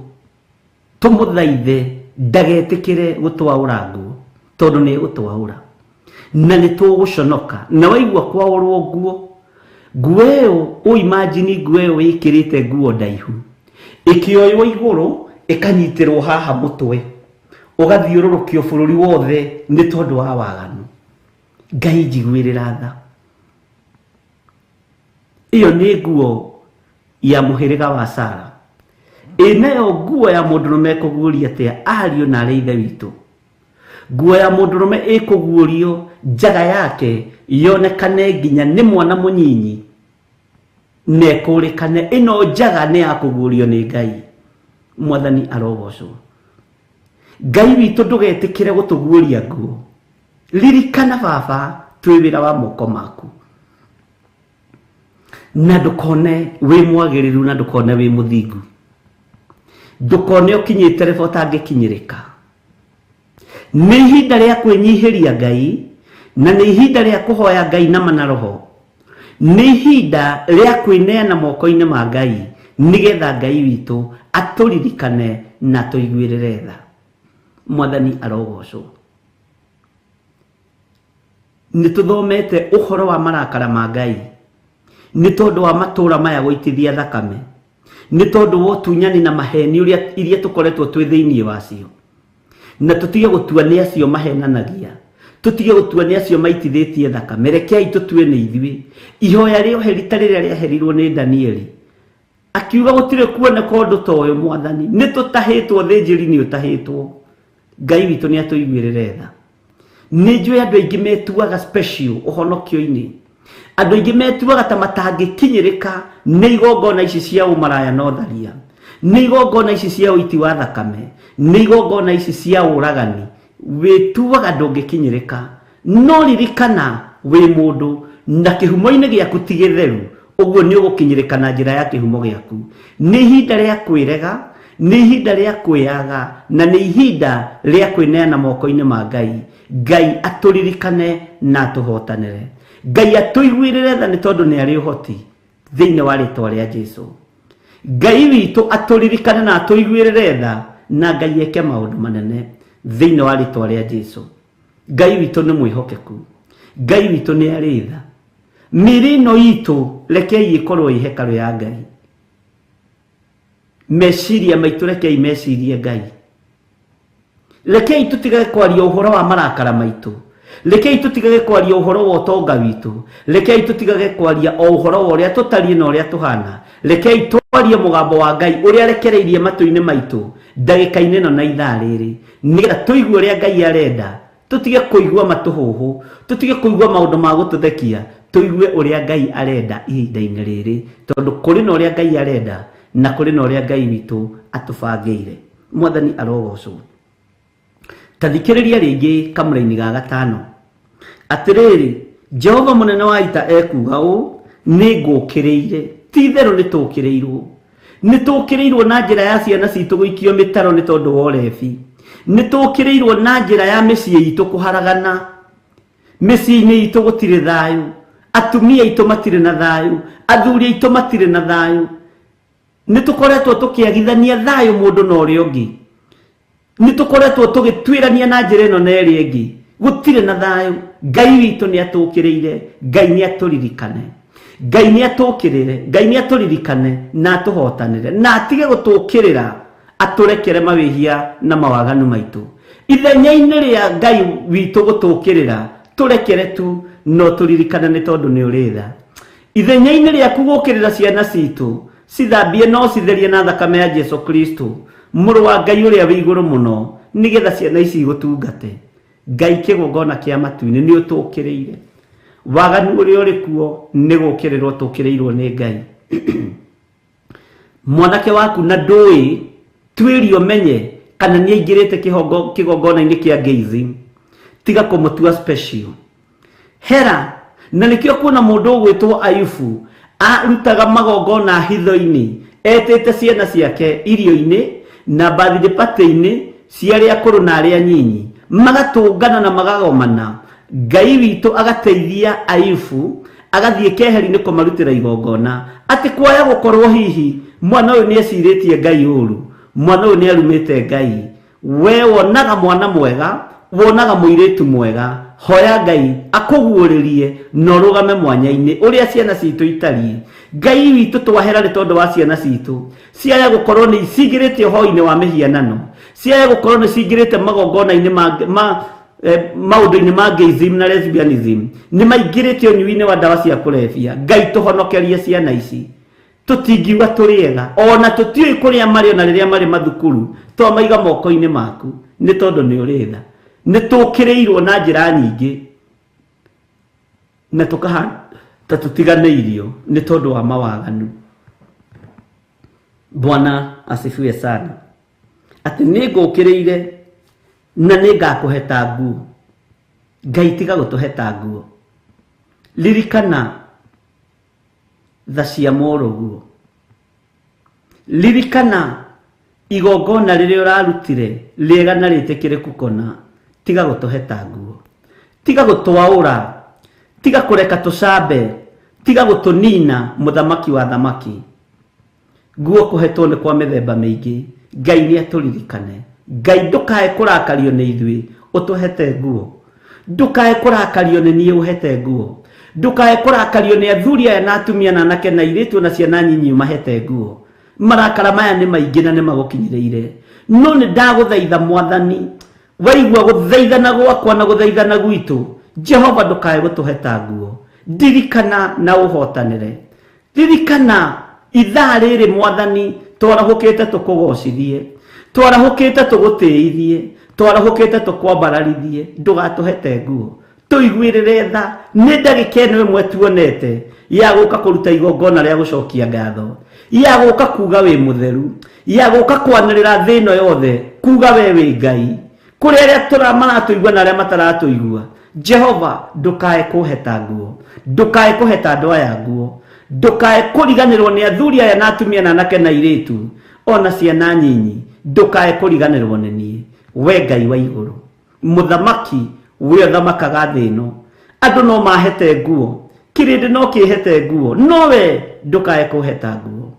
tumuthaithe ndagetikire gutwaura nguo tondu ni gutwaura na ni tuguconoka na waigua kwaurwo nguo iyo uimagine nguo iyo wikirite nguo ndaihu ikioywo iguru ikanyitirwo haha mutwe ugathiururukio bururi wothe ni tondu wa waganu. Ngai njiguirira tha. Iyo ni nguo ya muhiriga wa Sara. Inayo nguo ya mundurume kuguria atia ariu na areithe witu. Nguo ya mundurume ikugurio njaga yake yonekane nginya ni mwana munyinyi nekurikane ino njaga ni akugurio ni Ngai. Mwathani arogocwo. Ngai witu ndugetikire gutuguria nguo. Ririkana baba twi wira wa moko maku na ndukone wi mwagiriru na ndukone wi muthingu, ndukone ukinyite rebota ngikinyirika. Ni ihinda ria kwinyihiria Ngai na ni ihinda ria kuhoya Ngai na manaroho. Ni ihinda ria kwineana moko-ini ma Ngai nigetha Ngai witu aturirikane na tuiguirire tha. Mwathani arogocwo. Ni tuthomete uhoro wa marakara ma Ngai ni tondu wa matura maya guitithia thakame, ni tondu wa tunyani na maheni iria tukoretwo twi thiini wacio, na tutige gutua ni acio mahenanagia, tutige gutua ni acio maitithitie thakame. Rekei tutue ni ithui. Ihoya rio herita riria riaherirwo ni Danieli akiuga gutire kuoneka undu ta uyu. Mwathani ni tutahitwo, thinjiri ni utahitwo. Ngai witu ni atuiguirire tha. Ni njui andu aingi metuaga special uhonokio-ini, andu aingi metuaga ta matangikinyirika ni igongona ici cia umaraya no tharia, ni igongona ici cia uiti wa thakame, ni igongona ici cia uragani. Wituaga ndungikinyirika, no ririkana wi mundu na kihumo-ini giaku ti githeru, uguo ni ugukinyirika na njira ya kihumo giaku. Ni ihinda ria kwirega, ni ihinda ria kwiaga na ni ihinda ria kwineana moko-ini ma Ngai. Ngai aturirikane na atuhotanire. Ngai atuiguirire tha ni tondu ni ari uhoti thiini wa ritwa ria Jesu. Ngai witu aturirikane na atuiguirire tha na Ngai eke maundu manene thiini wa ritwa ria Jesu. Ngai witu ni mwihokeku, Ngai witu ni ari tha. Mirino itu rekei ikorwo i hekalu ya Ngai. Meciria maitu rekei mecirie Ngai. Rekei tutigage kwaria uhoro wa marakara maitu, rekei tutigage kwaria uhoro wa utonga witu, rekei tutigage kwaria o uhoro wa uria tutari na uria tuhana. Rekei twarie mugambo wa Ngai uria rekereirie matu-ini maitu ndagika-ini no na ithaa riri nigetha tuigue uria Ngai arenda. Tutige kuigua matuhuhu, tutige kuigua maundu ma gututhekia, tuigue uria Ngai arenda ihinda-ini riri, tondu kuri na uria Ngai arenda na kuri na uria Ngai witu atubangire. Mwathani arogocwo. Tathikiriria ringi kamura-ini ga gatano. Atiriri, Jehova munene wa ita ekuga u ni ngukiriire. Ti theru ni tukiriirwo. Ni tukiriirwo na njira ya ciana citu guikio mitaro ni tondu wa urebi. Ni tukiriirwo na njira ya micii itu kuharagana. Micii-ini itu gutire thayu, atumia itu matire na thayu, athuri itu matire na thayu. Ni tukoretwo tukiagithania thayu mundu na uria ungi. Ni tukoretwo tugitwirania na njira ino na iri ingi, gutire na thayu. Ngai witu ni atukiriire, Ngai ni aturirikane, Ngai ni atukirire, Ngai ni aturirikane na atuhotanire na atige gutukirira, aturekere mawihia na mawaganu maitu. Ithenya-ini ria Ngai witu gutukirira, turekere tu no turirikane ni tondu ni uri tha. Ithenya-ini riaku gukirira ciana citu cithambie no citherie na thakame ya Jesu Kristo mũrũ wa Ngai ũrĩa wĩ igũrũ mũno nĩgetha ciana ici gũtungate. Ngai kĩgongona kĩa matu-inĩ nĩ ũtũkĩrĩire. Waganu ũrĩa ũrĩ kuo nĩ gũkĩrĩrwo tũkĩrĩirwo nĩ Ngai. Mwanake waku na ndũĩ twĩrio menye kana nĩ aingĩrĩte kĩgongona-inĩ kĩa Ngai, tiga kũmũtua special. Hera, na nĩkĩo kuona mũndũ ũgwĩtwo Ayubu arutaga magongona hitho-inĩ, etĩte ciana ciake irio-inĩ na birthday party-inĩ cia arĩa akũrũ na arĩa anyinyi, magatũngana na magagomana. Ngai witũ agateithia Ayubu agathiĩ keheri-inĩ kũmarutĩra igongona, atĩ kwaya gũkorwo hihi mwana ũyũ nĩ ecirĩtie Ngai ũru, mwana ũyũ nĩ arumĩte Ngai. We wonaga mwana mwega, wonaga mũirĩtu mwega, hoya Ngai akũguũrĩrie na ũrũgame mwanya-inĩ ũrĩa ciana citũ itariĩ. Ngai witũ twahera nĩ tondũ wa ciana citũ ciaya gũkorwo nĩ cingĩrĩte ũhoro-inĩ wa mĩhianano, ciaya gũkorwo nĩ cingĩrĩte magongona-inĩ maũndũ-inĩ ma gayism na lesbianism, nĩ maingĩrĩte ũnyui-inĩ wa ndawa cia kũrebia. Ngai tũhonokerie ciana ici, tũtingiuga tũrĩega, ona tũtiũĩ kũrĩa marĩ, ona rĩrĩa marĩ mathukuru twamaiga moko-inĩ maku nĩ tondũ nĩ ũrĩ tha. Nĩ tũkĩrĩirwo na njĩra nyingĩ na tũkahana ta tũtiganĩirio nĩ tondũ wa mawaganu. Bwana asifiwe sana. Atĩ nĩ ngũkĩrĩire na nĩ ngakũhe ta nguo. Ngai tiga gũtũhe ta nguo. Ririkana tha cia mũrũguo. Ririkana igongona rĩrĩa ũrarutire rĩega na rĩtĩkĩrĩku kũna. Tiga gũtũhe ta nguo. Tiga gũtwaũra. Tiga kũreka tũcambe. Tiga gũtũnina mũthamaki wa thamaki. Nguo kũhetwo nĩ kwa mĩthemba mĩingĩ. Ngai nĩ atũririkane. Ngai ndũkae kũrakario nĩ ithuĩ ũtũhete nguo. Ndũkae kũrakario nĩ niĩ ũhete nguo. Ndũkae kũrakario nĩ athuri aya na atumia na anake na airĩtu na ciana nyinyi mahete nguo. Marakara maya nĩ maingĩ na nĩ magũkinyĩrĩire. No nĩ ndagũthaitha Mwathani, waigua gũthaithana gwakwa na gũthaithana gwitũ, Jehova ndũkae gũtũhe ta nguo. Ndirikana na ũhotanĩre. Ndirikana ithaa rĩrĩ Mwathani twarahũkĩte tũkũgocithie, twarahũkĩte tũgũtĩithie, twarahũkĩte tũkwambararithie. Ndũgatũhete nguo. Tũiguĩrĩre tha. Nĩ ndagĩka ĩno ĩmwe tuonete ya gũka kũruta igongona rĩa gũcokia ngatho, ya gũka kuga wĩ mũtheru, ya gũka kwanĩrĩra thĩ ĩno yothe kuga we wĩ Ngai kũrĩ arĩa maratũigua na arĩa mataratũigua. Jehova ndũkae kũhe ta nguo, ndũkae kũhe ta andũ aya nguo, ndũkae kũriganĩrwo nĩ athuri aya na atumia na anake na airĩtu ona ciana nyinyi. Ndũkae kũriganĩrwo nĩ niĩ, we Ngai wa igũrũ, mũthamaki we ũthamakaga thĩ ĩno. Andũ no mahete nguo, kĩrĩndĩ no kĩhete nguo, no we ndũkae kũhe ta nguo.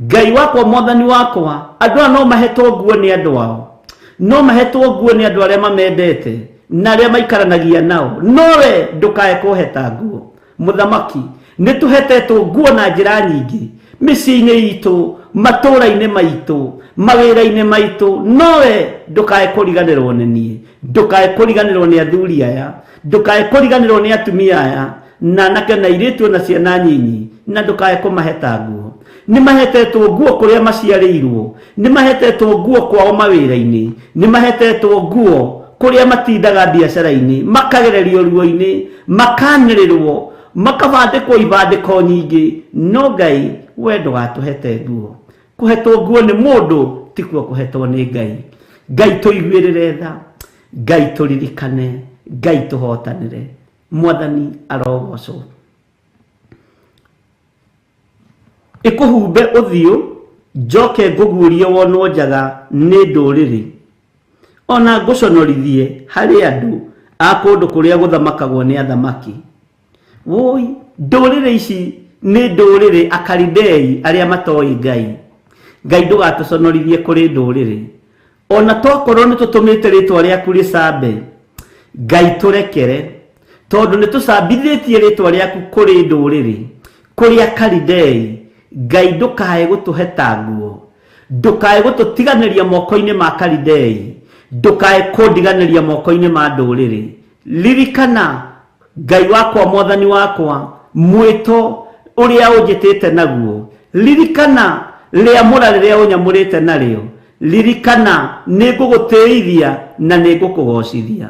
Ngai wakwa, Mwathani wakwa, andũ aya no mahetwo nguo nĩ andũ ao, no mahetwo nguo nĩ andũ arĩa mamendete na arĩa maikaranagia nao, no we ndũkae kũhe ta nguo. Mũthamaki, nĩ tũhetetwo nguo na njĩra nyingĩ mĩciĩ-inĩ itũ, matũũra-inĩ maitũ, mawĩra-inĩ maitũ, no we ndũkae kũriganĩrwo nĩ niĩ, ndũkae kũriganĩrwo nĩ athuri aya, ndũkae kũriganĩrwo nĩ atumia aya na anake na airĩtu na ciana nyinyi, na ndũkae kũmahe ta nguo. Nĩ mahetetwo nguo kũrĩa maciarĩirwo, nĩ mahetetwo nguo kwao mawĩra-inĩ, nĩ mahetetwo nguo kũrĩa matindaga biacara-inĩ, makagererio ruo-inĩ, makanĩrĩrwo, makabandĩkwo ibandĩko nyingĩ. No Ngai, we ndũgatũhete nguo. Kũhetwo nguo nĩ mũndũ, ti kuo kũhetwo nĩ Ngai. Ngai tũiguĩrĩre tha, Ngai tũririkane, Ngai tũhotanĩre. Mwathani arogocwo. Ĩkũhumbe ũthiũ, njoke ngũguũrie wonwo njaga nĩ ndũrĩrĩ, ona ngũconorithie harĩ andũ a kũndũ kũrĩa gũthamakagwo nĩ athamaki. Woi, ndũrĩrĩ ici nĩ ndũrĩrĩ Akalidei arĩa matoĩ Ngai. Ngai ndũgatũconorithie kũrĩ ndũrĩrĩ, ona tokorwo nĩ tũtũmĩte rĩtwa rĩaku rĩcambe. Ngai tũrekere, tondũ nĩ tũcambithĩtie rĩtwa rĩaku kũrĩ ndũrĩrĩ, kũrĩ Akalidei. Ngai ndũkae gũtũhe ta nguo, ndũkae gũtũtiganĩria moko-inĩ ma Akalidei, ndũkae kũndiganĩria moko-inĩ ma ndũrĩrĩ. Ririkana Ngai wakwa, Mwathani wakwa, mwĩto ũrĩa ũnjĩtĩte naguo, ririkana rĩamũra rĩrĩa ũnyamũrĩte narĩo, ririkana nĩngũgũtĩithia na nĩngũkũgocithia.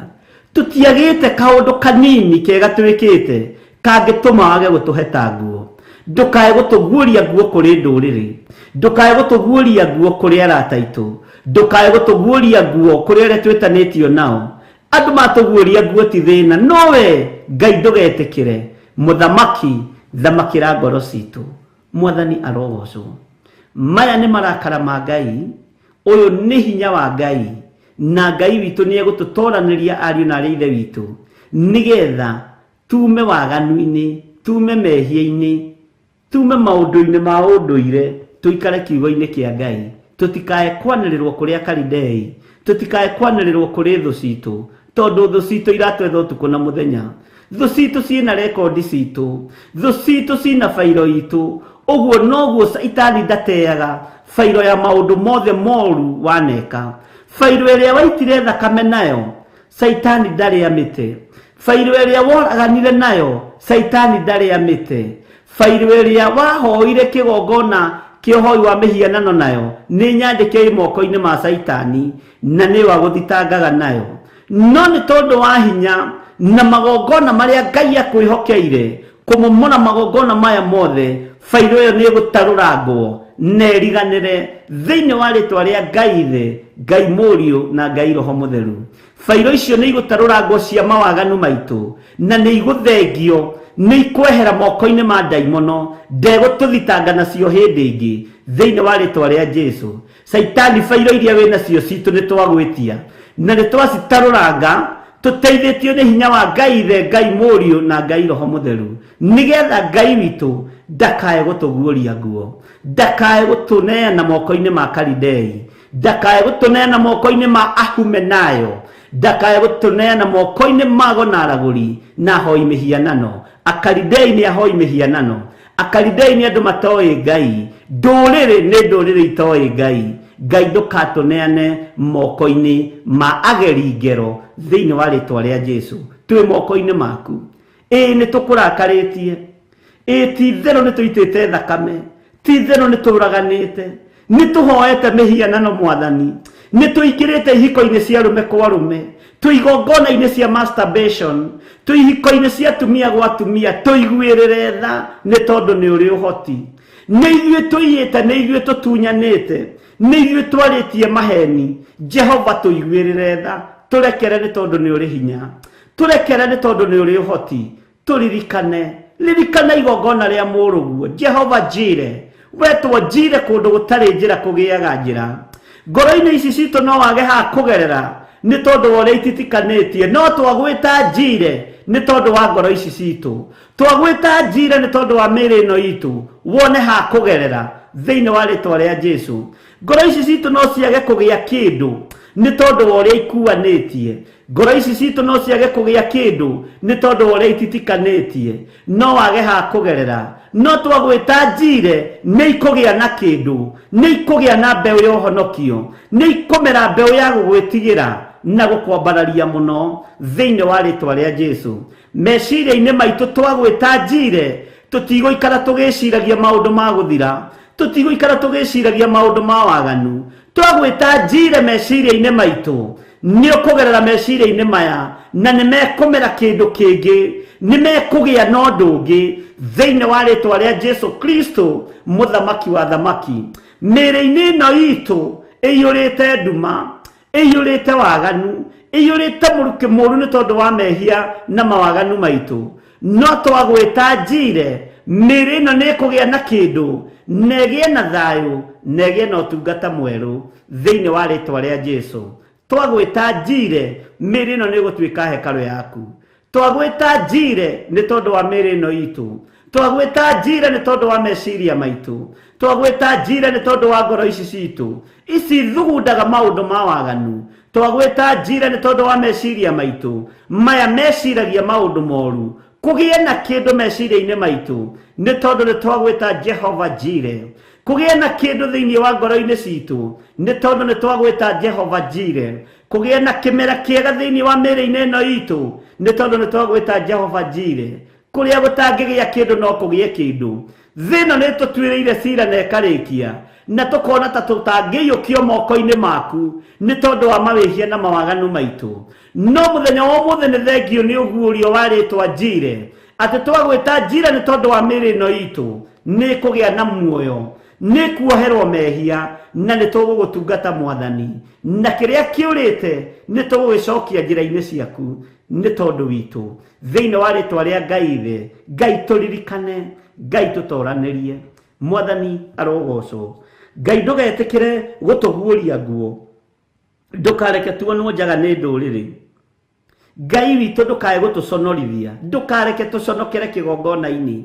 Tũtiagĩte kaũndũ kanini kega twĩkĩte kangĩtũma wage gũtũhe ta nguo. Ndũkae gũtũguũria nguo kũrĩ ndũrĩrĩ, ndũkae gũtũguũria nguo kũrĩ arata aitũ, ndũkae gũtũguũria nguo kũrĩ arĩa twĩtanĩtio nao. Andũ matũguũria nguo ti thĩna, nowe Ngai ndũgetĩkĩre. Mũthamaki, thamakĩra ngoro citũ. Mwathani arogocwo. Maya nĩ marakara ma Ngai, ũyũ nĩ hinya wa Ngai, na Ngai witũ nĩ egũtũtooranĩria ariũ na arĩa ithe witũ, nĩgetha tume waganu-inĩ, tume mehia-inĩ, tume maũndũ-inĩ ma ũndũire, tũikare kiugo-inĩ kĩa Ngai. Tũtikae kwanĩrĩrwo kũrĩ Akalidei, tũtikae kwanĩrĩrwo kũrĩ thũ citũ, tondũ thũ citũ iratwetha ũtukũ na mũthenya. Thũ citũ ciĩna rekondi citũ, thũ citũ ciĩna bairo itũ. Ũguo noguo Saitani ndateaga bairo ya maũndũ mothe moru waneka. Bairo ĩrĩa waitire thakame nayo, Saitani ndarĩ amĩte. Bairo ĩrĩa woraganire nayo, Saitani ndarĩ amĩte. Bairo ĩrĩa wahoire kĩgongona kĩa ũhoi wa mĩhianano nayo, nĩ nyandĩke moko-inĩ ma Saitani, na nĩ wa gũthitangaga nayo. No nĩ tondũ wa hinya na magongona marĩa Ngai akwĩhokeire, kũmomora magongona maya mothe, bairo ĩyo nĩ ĩgũtarũrangwo na ĩriganĩre thĩinĩ wa rĩtwa rĩa Ngai Ithe, Ngai Mũriũ na Ngai Roho Mũtheru. Bairo icio nĩ igũtarũrangwo cia mawaganu maitũ, na nĩ igũthengio, nĩ ikwehera moko-inĩ ma ndaimono, ndegũtũthitanga nacio hĩndĩ ĩngĩ thĩinĩ wa rĩtwa rĩa Jesũ. Saitani, bairo iria wĩ nacio citũ nĩ twagwĩtia na nĩ twacitarũranga, tũteithĩtio nĩ hinya wa Ngai Ithe, Ngai Mũriũ na Ngai Roho Mũtheru, nĩgetha Ngai witũ ndakae gũtũguũria nguo, ndakae gũtũneana moko-inĩ ma Akalidei, ndakae gũtũneana moko-inĩ ma Ahumenayo, ndakae gũtũneana moko-inĩ ma gonaragũri na ahoi mĩhianano. Akalidei nĩ ahoi mĩhianano, Akalidei nĩ andũ matoĩ Ngai, ndũrĩrĩ nĩ ndũrĩrĩ itoĩ Ngai. Ngai ndũkatũneane moko-inĩ ma ageri ngero thĩinĩ wa rĩtwa rĩa Jesũ. Twĩ moko-inĩ maku. Nĩ tũkũrakarĩtie, ti itherũ nĩ tũitĩte thakame, ti itherũ nĩ tũraganĩte, nĩ tũhoete mĩhianano Mwathani, nĩ tũingĩrĩte ihiko-inĩ cia rũme kwa rũme, tũigongona-inĩ cia masturbation, tũihiko-inĩ cia tumia gwa tumia, tũiguĩrĩre tha nĩ tondũ nĩ ũrĩ ũhoti. Nĩ ithuĩ tũiyĩte, nĩ ithuĩ tũtunyanĩte, nĩ ithuĩ twarĩtie maheni. Jehova, tũiguĩrĩre tha, tũrekere nĩ tondũ nĩ ũrĩ hinya, tũrekere nĩ tondũ nĩ ũrĩ ũhoti. Tũririkane, ririkana igongona rĩa mũrũguo. Jehova njĩre, wetwo njĩre kũndũ gũtarĩ njĩra kũgĩaga njĩra. Ngoro-inĩ ici citũ no wage ha kũgerera nĩ tondũ wa ũrĩa ititikanĩtie, no twagwĩta njĩre nĩ tondũ wa ngoro ici citũ, twagwĩta njĩre nĩ tondũ wa mĩĩrĩ ĩno itũ, wone ha kũgerera thĩinĩ wa rĩtwa rĩa Jesũ. Ngoro ici citũ no ciage kũgĩa kĩndũ nĩ tondũ wa ũrĩa ikuanĩtie, ngoro ici citũ no ciage kũgĩa kĩndũ nĩ tondũ wa ũrĩa ititikanĩtie, no wage ha kũgerera. No twagwĩta njĩre nĩ ikũgĩa na kĩndũ, nĩ ikũgĩa na mbeũ ya ũhonokio, nĩ ikũmera mbeũ ya gũgwĩtigĩra na gũkwambararia mũno thĩinĩ wa rĩtwa rĩa Jesũ. Meciria-inĩ maitũ twagwĩta njĩre, tũtigũikara tũgĩciragia maũndũ ma gũthira, tũtigũikara tũgĩciragia maũndũ ma waganu. Twagwĩta njĩre meciria-inĩ maitũ, nĩ ũkũgerera meciria-inĩ maya na nĩ mekũmera kĩndũ kĩngĩ, nĩ mekũgĩa na ũndũ ũngĩ thĩinĩ wa rĩtwa rĩa Jesũ Kristo, mũthamaki wa thamaki. Mĩĩrĩ-inĩ ĩno itũ ĩiyũrĩte nduma, ĩiyũrĩte waganu, ĩiyũrĩte mũrukĩ mũru nĩ tondũ wa mehia na mawaganu maitũ. No twagwĩta njĩre, mĩĩrĩ ĩno nĩ ĩkũgĩa na kĩndũ, na ĩgĩe na thayũ, na ĩgĩe na ũtungata mwerũ thĩinĩ wa rĩtwa rĩa Jesũ. Twagwĩta njĩre, mĩĩrĩ ĩno nĩ ĩgũtuĩka hekarũ yaku. Twagwĩta njĩre nĩ tondũ wa mĩĩrĩ ĩno itũ, twagwĩta njĩre nĩ tondũ wa meciria maitũ, twagwĩta njĩre nĩ tondũ wa ngoro ici citũ ici thugundaga maũndũ ma waganu. Twagwĩta njĩre nĩ tondũ wa meciria maitũ maya meciragia maũndũ moru, kũgĩe na kĩndũ meciria-inĩ maitũ nĩ tondũ nĩ twagwĩta Jehova njĩre. Kũgĩe na kĩndũ thĩinĩ wa ngoro-inĩ citũ nĩ tondũ nĩ twagwĩta Jehova njĩre. Kũgĩe na kĩmera kĩega thĩinĩ wa mĩĩrĩ-inĩ ĩno itũ nĩ tondũ nĩ twagwĩta Jehova njĩre. Kũrĩa gũtangĩgĩa kĩndũ no kũgĩe kĩndũ thina nä tå tuä rä ire cira na äkarä kia na tå kona ta tå tangä yå kio moko-inä maku nä tondå wa mawä na mawaganu maitå no må thenya wa må thä nä thengio nä å guårio wa rä twa njire atä twagwä ta njira nä tondå wa mä rä no itå nä kå gä a na muoyo nä kuoherwo mehia na nä tå gå gå tungata Mwathani na kä rä a kä å rä te nä tå gå gä cokia njä-ra-inä ciaku nä tondå witå thä-inä wa rä twa rä a Ngai thä Ngai tå ririkane Ngai tå toranä rie Mwathani arogocwo Ngai ndũgetä kä re gå tå guåria nguo ndũkareke tuonwo njaga nä ndå rä rä Ngai witå ndũkae gå tå conorithia ndũkareke tå conokere kä gongona-inä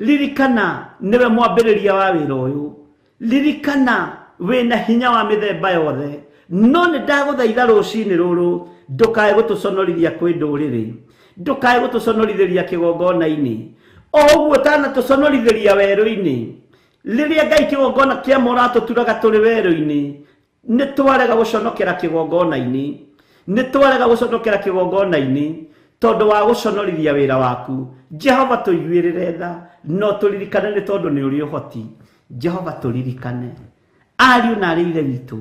ririkana nĩwe mwambĩrĩria wa wĩra ũyũ ririkana wĩna hinya wa mĩthemba yothe no nĩ ndagũthaitha rũcinĩ rũrũ ndũkae gũtũconorithia kwĩ ndũrĩrĩ ndũkae gũtũconorithĩria kĩgongona-inĩ o ũguo ũtanatũconorithĩria werũ-inĩ rĩrĩa Ngai kĩgongona kĩa ma ũratũturaga tũrĩ werũ-inĩ nĩ twarega gũconokera kĩgongona-inĩ nĩ twarega gũconokera kĩgongona-inĩ tondũ wa gũconorithia wĩra waku Jehova tũiguĩrĩre tha no tũririkane nĩ tondũ nĩ ũrĩ ũhoti Jehova tũririkane ariũ na arĩ ithe witũ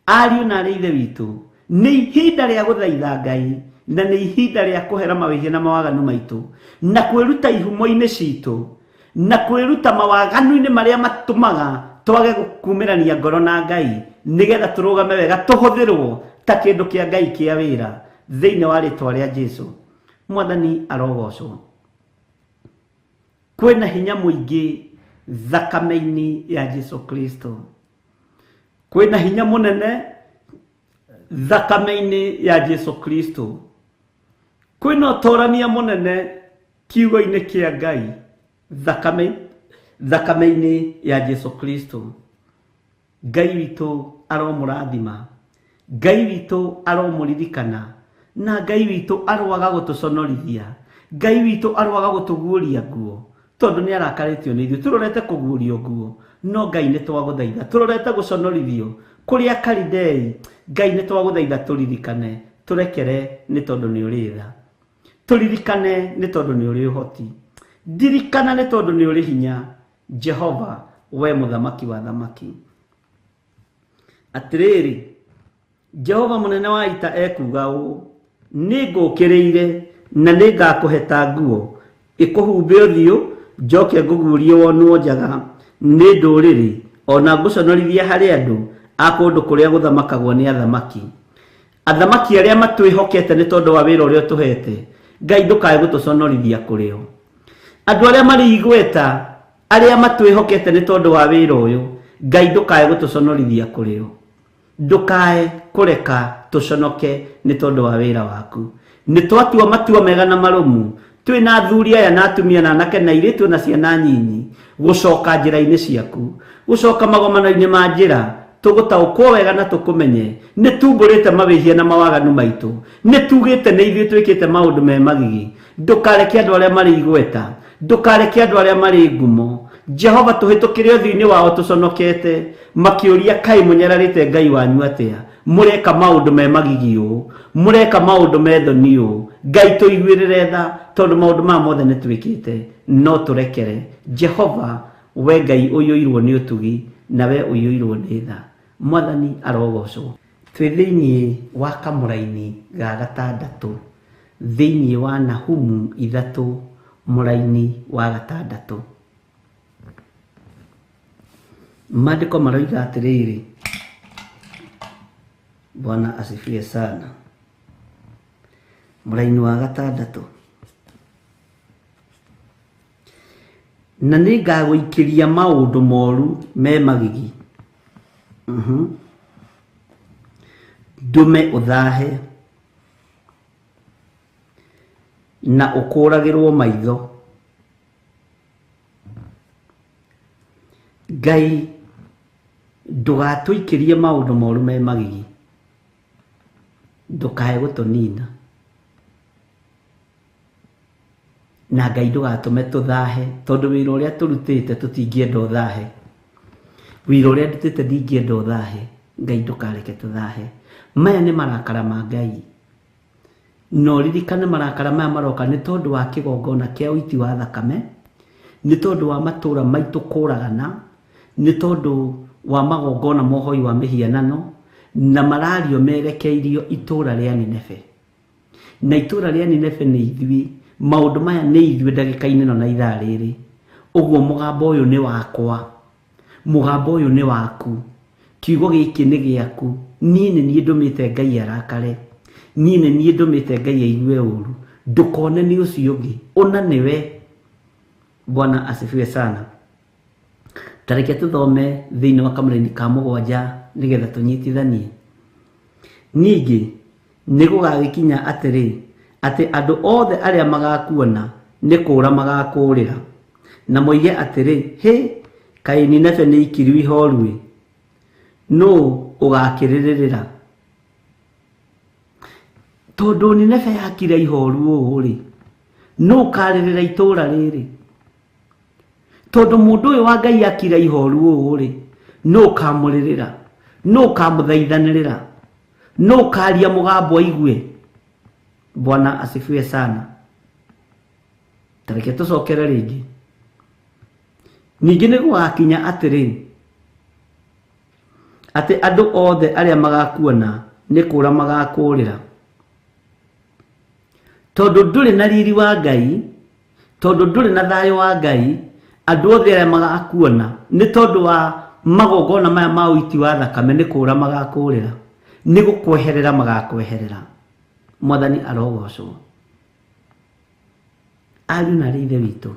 ariũ na arĩ ithe witũ nĩ ihinda rĩa gũthaitha Ngai na nĩ ihinda rĩa kũhera mawĩhia na mawaganu maitũ na kwĩruta ihumo-inĩ citũ na kwĩruta mawaganu-inĩ marĩa matũmaga twage kumĩrania ngoro na Ngai nĩgetha tũrũgame wega tũhũthĩrwo ta kĩndũ kĩa Ngai kĩa wĩra thĩinĩ wa rĩtwa rĩa Jesũ Mwathani arogocwo kwĩna hinya mũingĩ thakame-inĩ ya Jesũ Kristo kwĩna hinya mũnene thakame-inĩ ya Jesũ Kristo kwĩna ũtorania mũnene kiugo-inĩ kĩa Ngai thakame-inĩ ya Jesũ Kristo Ngai witũ aromũrathima Ngai witũ aromũririkana na Ngai witũ arwaga gũtũconorithia Ngai witũ arwaga gũtũguũria nguo tondũ nĩ arakarĩtio nĩ ithuĩ tũrorete kũguũrio nguo no Ngai nĩ twagũthaitha tũrorete gũconorithio kũrĩa Kalidei Ngai nĩ twagũthaitha tũririkane tũrekere nĩ tondũ nĩ ũrĩ tha tũririkane nĩ tondũ nĩ ũrĩ ũhoti ndirikana nĩ tondũ nĩ ũrĩ hinya Jehova we mũthamaki wa thamaki atĩrĩrĩ Jehova mũnene wa ita ekuga ũũ nĩ ngũkĩrĩire na nĩ ngakũheta nguo ĩkũhumbe ũthiũ njoke ngũguũrie wonwo njaga nĩ ndũrĩrĩ ona ngũconorithia harĩ andũ a kũndũ kũrĩa gũthamakagwo nĩ athamaki athamaki arĩa matwĩhokete nĩ tondũ wa wĩra ũrĩa ũtũhete Ngai ndũkae gũtũconorithia kũrĩo andũ arĩa marĩ igweta arĩa matwĩhokete nĩ tondũ wa wĩra ũyũ Ngai ndũkae gũtũconorithia kũrĩo ndũkae kũreka tũconoke nĩ tondũ wa wĩra waku nĩ twatua matua mega na marũmu twĩna athuri aya na atumia na anake na airĩtu na ciana nyinyi gũcoka njĩra-inĩ ciaku gũcoka magomano-inĩ ma njĩra tũgũtaũkwo wega na tũkũmenye nĩ tumbũrĩte mawĩhia na mawaganu maitũ nĩ tugĩte nĩ ithuĩ twĩkĩte maũndũ me magigi ndũkareke andũ arĩa marĩ igweta ndũkareke andũ arĩa marĩ ngumo Jehova tũhĩtũkĩre ũthiũ-inĩ wao tũconokete makĩũria kaĩ mũnyararĩte Ngai wanyu atĩa mũreka maũndũ me magigi ũũ mũreka maũndũ me thoni ũũ Ngai tũiguĩrĩre tha tondũ maũndũ maya mothe nĩ twĩkĩte no tũrekere Jehova we Ngai ũiyũirwo nĩ ũtugi na we ũiyũirwo nĩ tha Mwathani arogocwo twĩ thĩinĩ wa kamũra-inĩ ga gatandatũ thĩinĩ wa Nahumu 3 mũra-inĩ wa gatandatũ Maandĩko maroiga atĩrĩrĩ Bwana asifiwe sana mũra-inĩ wa gatandatũ na nĩ ngagũikĩria maũndũ moru me magigi ndũme ũthahe na ũkũragĩrwo maitho Ngai ndũgatũikĩrie maũndũ moru me magigi ndũkae gũtũnina na Ngai ndũgatũme tũthahe tondũ wĩra ũrĩa tũrutĩte tũtingĩenda ũthahe wĩra ũrĩa ndutĩte ndingĩenda ũthahe Ngai ndũkareke tũthahe maya nĩ marakara ma Ngai no ririkane marakara maya maroka nĩ tondũ wa kĩgongona kĩa ũiti wa thakame nĩ tondũ wa matũũra maitũ kũragana, nĩ tondũ wa magongona mohoi wa mĩhianano, na marario merekeirio itũũra rĩa Nineve. Na itũũra rĩa Nineve nĩ ithuĩ, maũndũ maya nĩ ithuĩ ndagĩka-inĩ ĩno na ithaa rĩrĩ. Ũguo mũgambo ũyũ nĩ wakwa, mũgambo ũyũ nĩ waku, kiugo gĩkĩ nĩ gĩaku. Niĩ nĩ niĩ ndũmĩte Ngai arakare, niĩ nĩ niĩ ndũmĩte Ngai aigue ũũru. Ndũkone nĩ ũcio ũngĩ, ona nĩwe. Bwana asifiwe sana. Tareke tũthome thĩinĩ wa Kamũra-inĩ ka 7 nĩgetha tũnyitithanie. Ningĩ nĩ gũgagĩkinya atĩrĩ, atĩ andũ othe arĩa magakuona nĩ kũũra magakũũrĩra, na moige atĩrĩ, hĩ, kaĩ Nineve nĩ ikiru ihooru-ĩ, nũũ ũgakĩrĩrĩra? Tondũ Nineve yakira ihooru ũũ-rĩ, nũũ ũkarĩrĩra itũũra rĩrĩ? Tondũ mũndũ ũyũ wa Ngai akira ihooru ũũ-rĩ, nũũ ũkamũrĩrĩra? Nũũ ũkamũthaithanĩrĩra? Nũũ ũkaria mũgambo aigue? Bwana asifiwe sana. Tareke tũcokere rĩngĩ. Ningĩ nĩ gũgakinya atĩrĩ, atĩ andũ othe arĩa magakuona nĩ kũũra magakũũrĩra. Tondũ ndũrĩ na riri wa Ngai, tondũ ndũrĩ na thayũ wa Ngai, andũ othe arĩa magakuona nĩ tondũ wa magongona maya ma ũiti wa thakame nĩ kũũra magakũũrĩra, nĩ gũkweherera magakweherera. Mwathani arogocwo. Ariũ na ithe witũ,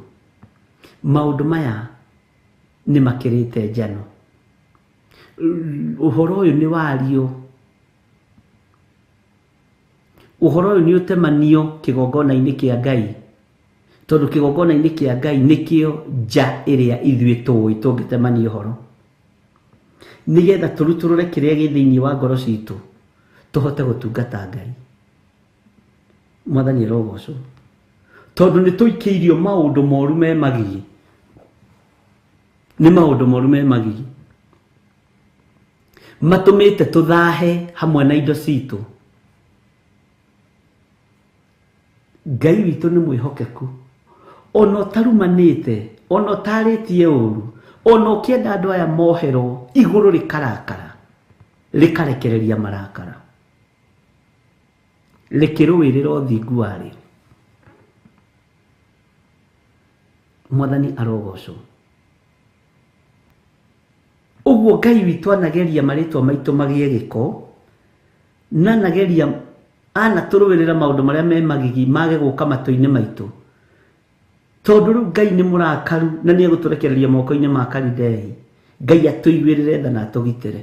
maũndũ maya nĩ makĩrĩte njano. Ũhoro ũyũ nĩ wario, ũhoro ũyũ nĩ ũtemanio kĩgongona-inĩ kĩa Ngai, tondũ kĩgongona-inĩ kĩa Ngai nĩkĩo nja ĩrĩa ithuĩ tũĩ tũngĩtemania ũhoro, nĩgetha tũrutũrũre kĩrĩa gĩ thĩinĩ wa ngoro citũ tũhote gũtungata Ngai. Mwathani arogocwo. Tondũ nĩ tũikĩirio maũndũ moru me magigi, nĩ maũndũ moru me magigi matũmĩte tũthahe hamwe na indo citũ. Ngai witũ nĩ mwĩhokeku, ona ũtarumanĩte, ona ũtarĩtie ũũru, ona ũkĩenda andũ aya moherwo, igũrũ rĩkarakara, rĩkarekereria marakara, rĩkĩrũĩrĩra ũthingu warĩo. Mwathani arogocwo. Ũguo Ngai witũ anageria marĩtwa maitũ magĩe gĩko, na anageria anatũrũĩrĩra maũndũ marĩa me magigi mage gũka matũ-inĩ maitũ. Tondũ rĩu Ngai nĩ mũrakaru na nĩ egũtũrekereria moko-inĩ ma Kalidei. Ngai atũiguĩrĩre tha na atũgitĩre,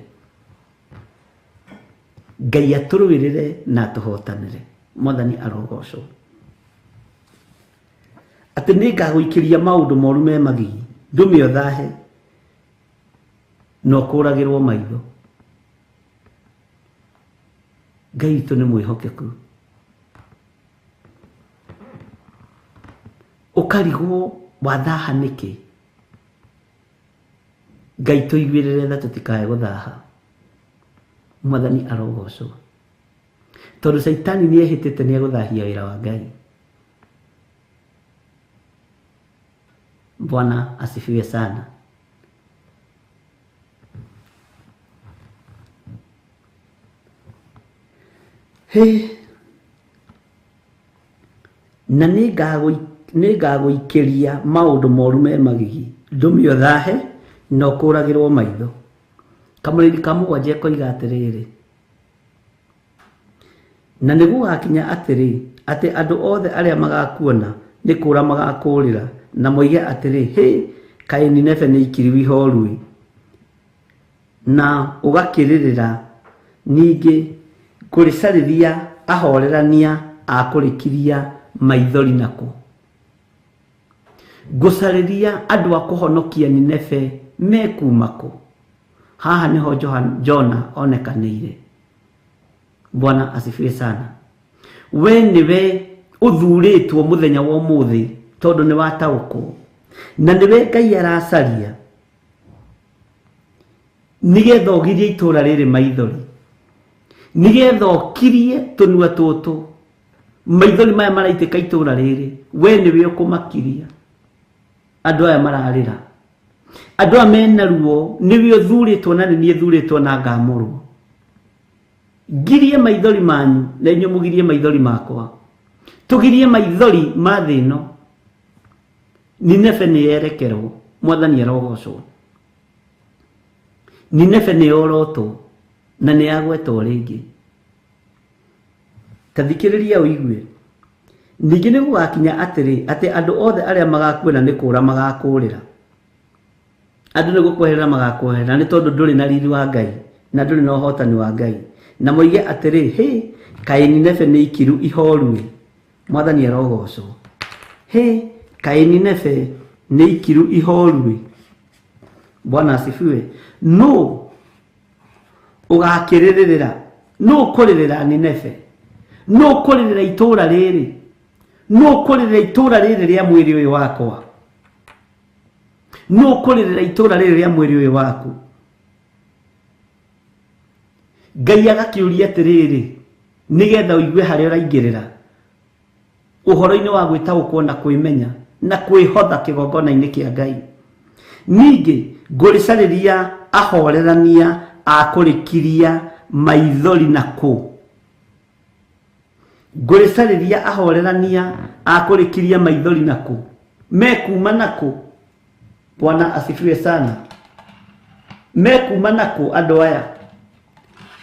Ngai atũrũĩrĩre na atũhotanĩre. Mwathani arogocwo. Atĩ nĩ ngagũikĩria maũndũ moru me magigi, ndũme ũthahe na ũkũragĩrwo maitho. Ngai witũ nĩ mwĩhokeku. Ũkarigwo wathaha nĩkĩ? Ngai tũiguĩrĩre tha tũtikae gũthaha. Mwathani arogocwo. Tondũ Saitani nĩ ehĩtĩte nĩ egũthahia wĩra wa Ngai. Bwana asifiwe sana. Na nĩ ngagũikĩria maũndũ moru me magigi, ndũme ũthahe na ũkũragĩrwo maitho. Kamũra-inĩ ka 7 koiga atĩrĩrĩ, na nĩ gũgakinya atĩrĩ, atĩ andũ othe arĩa magakuona nĩ kũũra magakũũrĩra, na moige atĩrĩ, hĩ, kaĩ Nineve nĩ ikiru ihooru-ĩ, na ũgakĩrĩrĩra. Ningĩ kũrĩcarĩria ahorerania a kũrĩkiria maithori nako. Ngũcarĩria andũ a kũhonokia Nineve mekumako. Haha nĩho Jona onekanĩire. Bwana asifiwe sana. We nĩwe ũthurĩtwo mũthenya wa ũmũthĩ tondũ nĩ wataũkwo, na nĩwe Ngai aracaria nĩgetha ũgirie itũũra rĩrĩ maithori, nĩgetha ũkirie tũnua tũtũ. Maithori maya maraitĩka itũũra rĩrĩ, we nĩwe ũkũmakiria. andũ aya mararĩra, andũ aya mena ruo, nĩwe ũthurĩtwo na nĩ niĩ thurĩtwo na ngamũrwo. Ngirie maithori manyu na inyuĩ mũgirie maithori makwa, tũgirie maithori ma thĩ ĩno. Nineve nĩ yerekerwo, Mwathani arogocwo. Nineve nĩ yorotwo na nĩ yagwetwo rĩngĩ. Ta thikĩrĩria ũigue. Ningĩ nĩ gũgakinya atĩ andũ othe arĩa magakuĩra nĩ kũũra magakũũrĩra. Andũ nĩ gũkweherera magakweherera nĩ tondũ ndũrĩ na riri wa Ngai na ndũrĩ na ũhotani wa Ngai. Na moige atĩrĩ, kaĩ Nineve nĩ ikiru ihorue. Mwathani arogocwo. Kaĩ Nineve nĩ ikiru ihorue. Bwana asifiwe. No ũgakĩrĩrĩra, no ũkũrĩrĩra Nineve, no ũkũrĩrĩra itũũra rĩrĩ, no ũkũrĩrĩra itũũra rĩrĩ rĩa mwĩrĩ ũyũ wakwa, no ũkũrĩrĩra itũũra rĩrĩ rĩa mwĩrĩ ũyũ waku. Ngai agakĩũria atĩrĩrĩ, nĩgetha ũigue harĩa ũraingĩrĩra ũhoro-inĩ wa gwĩtaũkwo na kwĩmenya na kwĩhotha kĩgongona-inĩ kĩa Ngai. Ningĩ ngũrĩcarĩria ahorerania a kũrĩkiria maithori na kũ. Ngũrĩcarĩria ahorerania a kũrĩkiria maithori na kũ. Mekuma na kũ? Bwana asifiwe sana. Mekuma na kũ andũ aya?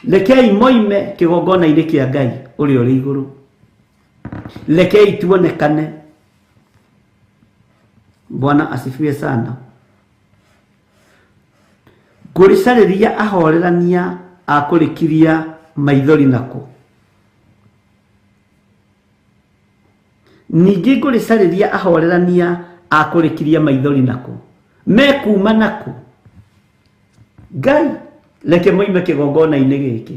Rekei moime kĩgongona-inĩ kĩa Ngai ũrĩa ũrĩ igũrũ. Rekei tuonekane. Bwana asifiwe sana. Ngũrĩcarĩria ahorerania a kũrĩkiria maithori na kũ. Ningĩ ngũrĩcarĩria ahorerania a kũrĩkiria maithori na kũ. Mekuma na kũ? Ngai, reke moime kĩgongona-inĩ gĩkĩ.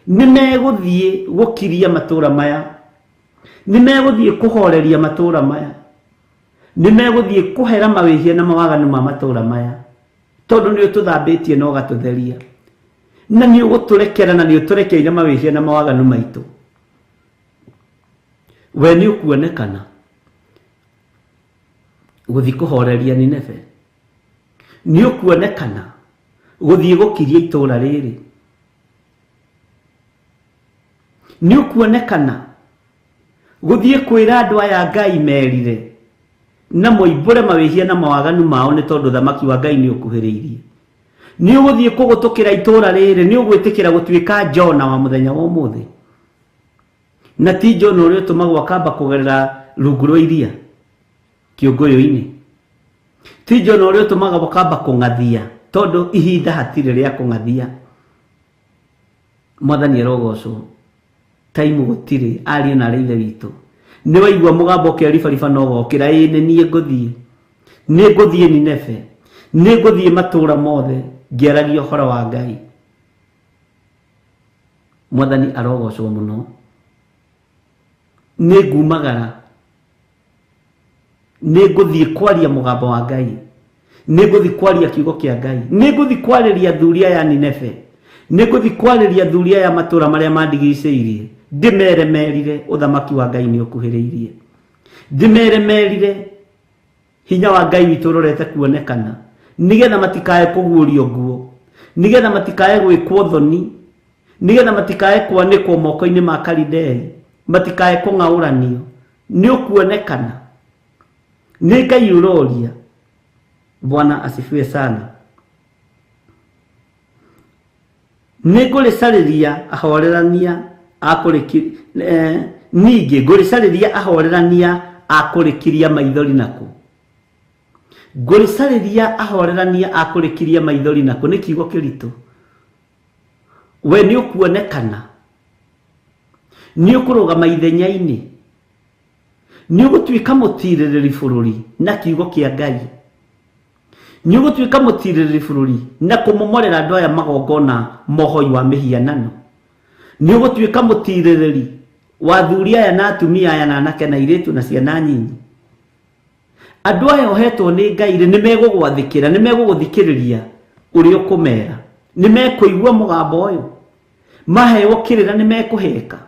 Nĩ megũthiĩ gũkiria matũũra maya, nĩ megũthiĩ kũhoreria matũũra maya, nĩ megũthiĩ kũhera mawĩhia na mawaganu ma matũũra maya, tondũ nĩ ũtũthambĩtie na ũgatũtheria, na nĩ ũgũtũrekera na nĩ ũtũrekeire mawĩhia na mawaganu maitũ. We nĩ ũkuonekana gũthiĩ kũhoreria Nineve, nĩ ũkuonekana gũthiĩ gũkiria itũũra rĩrĩ, nĩ ũkuonekana gũthiĩ kwĩra andũ aya Ngai merire na moimbũre mawĩhia na mawaganu mao nĩ tondũ thamaki wa Ngai nĩ ũkuhĩrĩirie. Nĩ ũgũthiĩ kũgũtũkĩra itũũra rĩrĩ, nĩ ũgwĩtĩkĩra gũtuĩka Jona wa mũthenya wa ũmũthĩ. Na ti Jona ũrĩa ũtũmagwo akamba kũgerera rungu rwa iria kĩũngũyũ-inĩ, ti Jona ũrĩa ũtũmaga akamba kũng'athia tondũ ihinda hatirĩ rĩa kũng'athia. Mwathani arogocwo. Taimu gũtirĩ, ariũ na arĩ ithe witũ. Nĩ waigua mũgambo ũkĩaribariba na ũgokĩra, nĩ niĩ ngũthiĩ, nĩ ngũthiĩ Nineve, nĩ ngũthiĩ matũũra mothe ngĩaragia ũhoro wa Ngai. Mwathani arogocwo mũno. Nĩ ngumagara, nĩ ngũthiĩ kwaria mũgambo wa Ngai, nĩ ngũthiĩ kwaria kiugo kĩa Ngai, nĩ ngũthiĩ kwarĩria athuri aya Nineve, nĩ ngũthiĩ kwarĩria athuri aya matũũra marĩa mandigicĩirie, ndĩmere merire ũthamaki wa Ngai nĩ ũkuhĩrĩirie, ndĩmere merire hinya wa Ngai witũ ũrorete kuonekana, nĩgetha matikae kũguũrio nguo, nĩgetha matikae gwĩkwo thoni, nĩgetha matikae kwanĩkwo moko-inĩ ma Kalidei, matikae kũng'aũranio. Nĩ ũkuonekana, nĩ Ngai ũroria. Bwana asifiwe sana. Nĩ ngũrĩcarĩria ahorerania a kũrĩkiria, ningĩ ngũrĩcarĩria ahorerania a kũrĩkiria maithori na kũ. Ngũrĩcarĩria ahorerania a kũrĩkiria maithori na kũ nĩ kiugo kĩritũ. We nĩ ũkuonekana, nĩ ũkũrũgama ithenya-inĩ, nĩ ũgũtuĩka mũtiirĩrĩri bũrũri na kiugo kĩa Ngai, nĩ ũgũtuĩka mũtiirĩrĩri bũrũri na kũmomorera andũ aya magongona mohoi wa mĩhianano, nĩ ũgũtuĩka mũtiirĩrĩri wa athuri aya na atumia aya na anake na airĩtu na ciana nyinyi. Andũ aya ohetwo nĩ Ngai nĩ megũgwathĩkĩra, nĩ megũgũthikĩrĩria ũrĩa ũkũmera, nĩ mekũigua mũgambo ũyũ, maheo kĩrĩra nĩ mekũheka,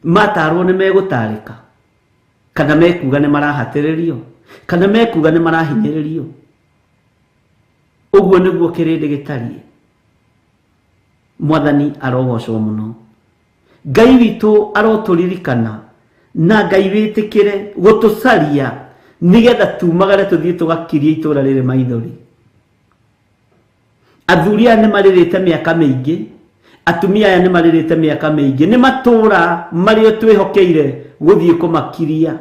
matarwo nĩ megũtarĩka, kana mekuga nĩ marahatĩrĩrio. kana mekuga nĩ marahinyĩrĩrio. Ũguo nĩguo kĩrĩndĩ gĩtariĩ. Mwathani arogocwo mũno. Ngai witũ arotũririkana na Ngai wĩtĩkĩre gũtũcaria nĩgetha tumagare tũthiĩ tũgakirie itũũra rĩrĩ maithori. Athuri aya nĩ marĩrĩte mĩaka mĩingĩ, atumia aya nĩ marĩrĩte mĩaka mĩingĩ, nĩ matũũra marĩa twĩhokeire gũthiĩ kũmakiria,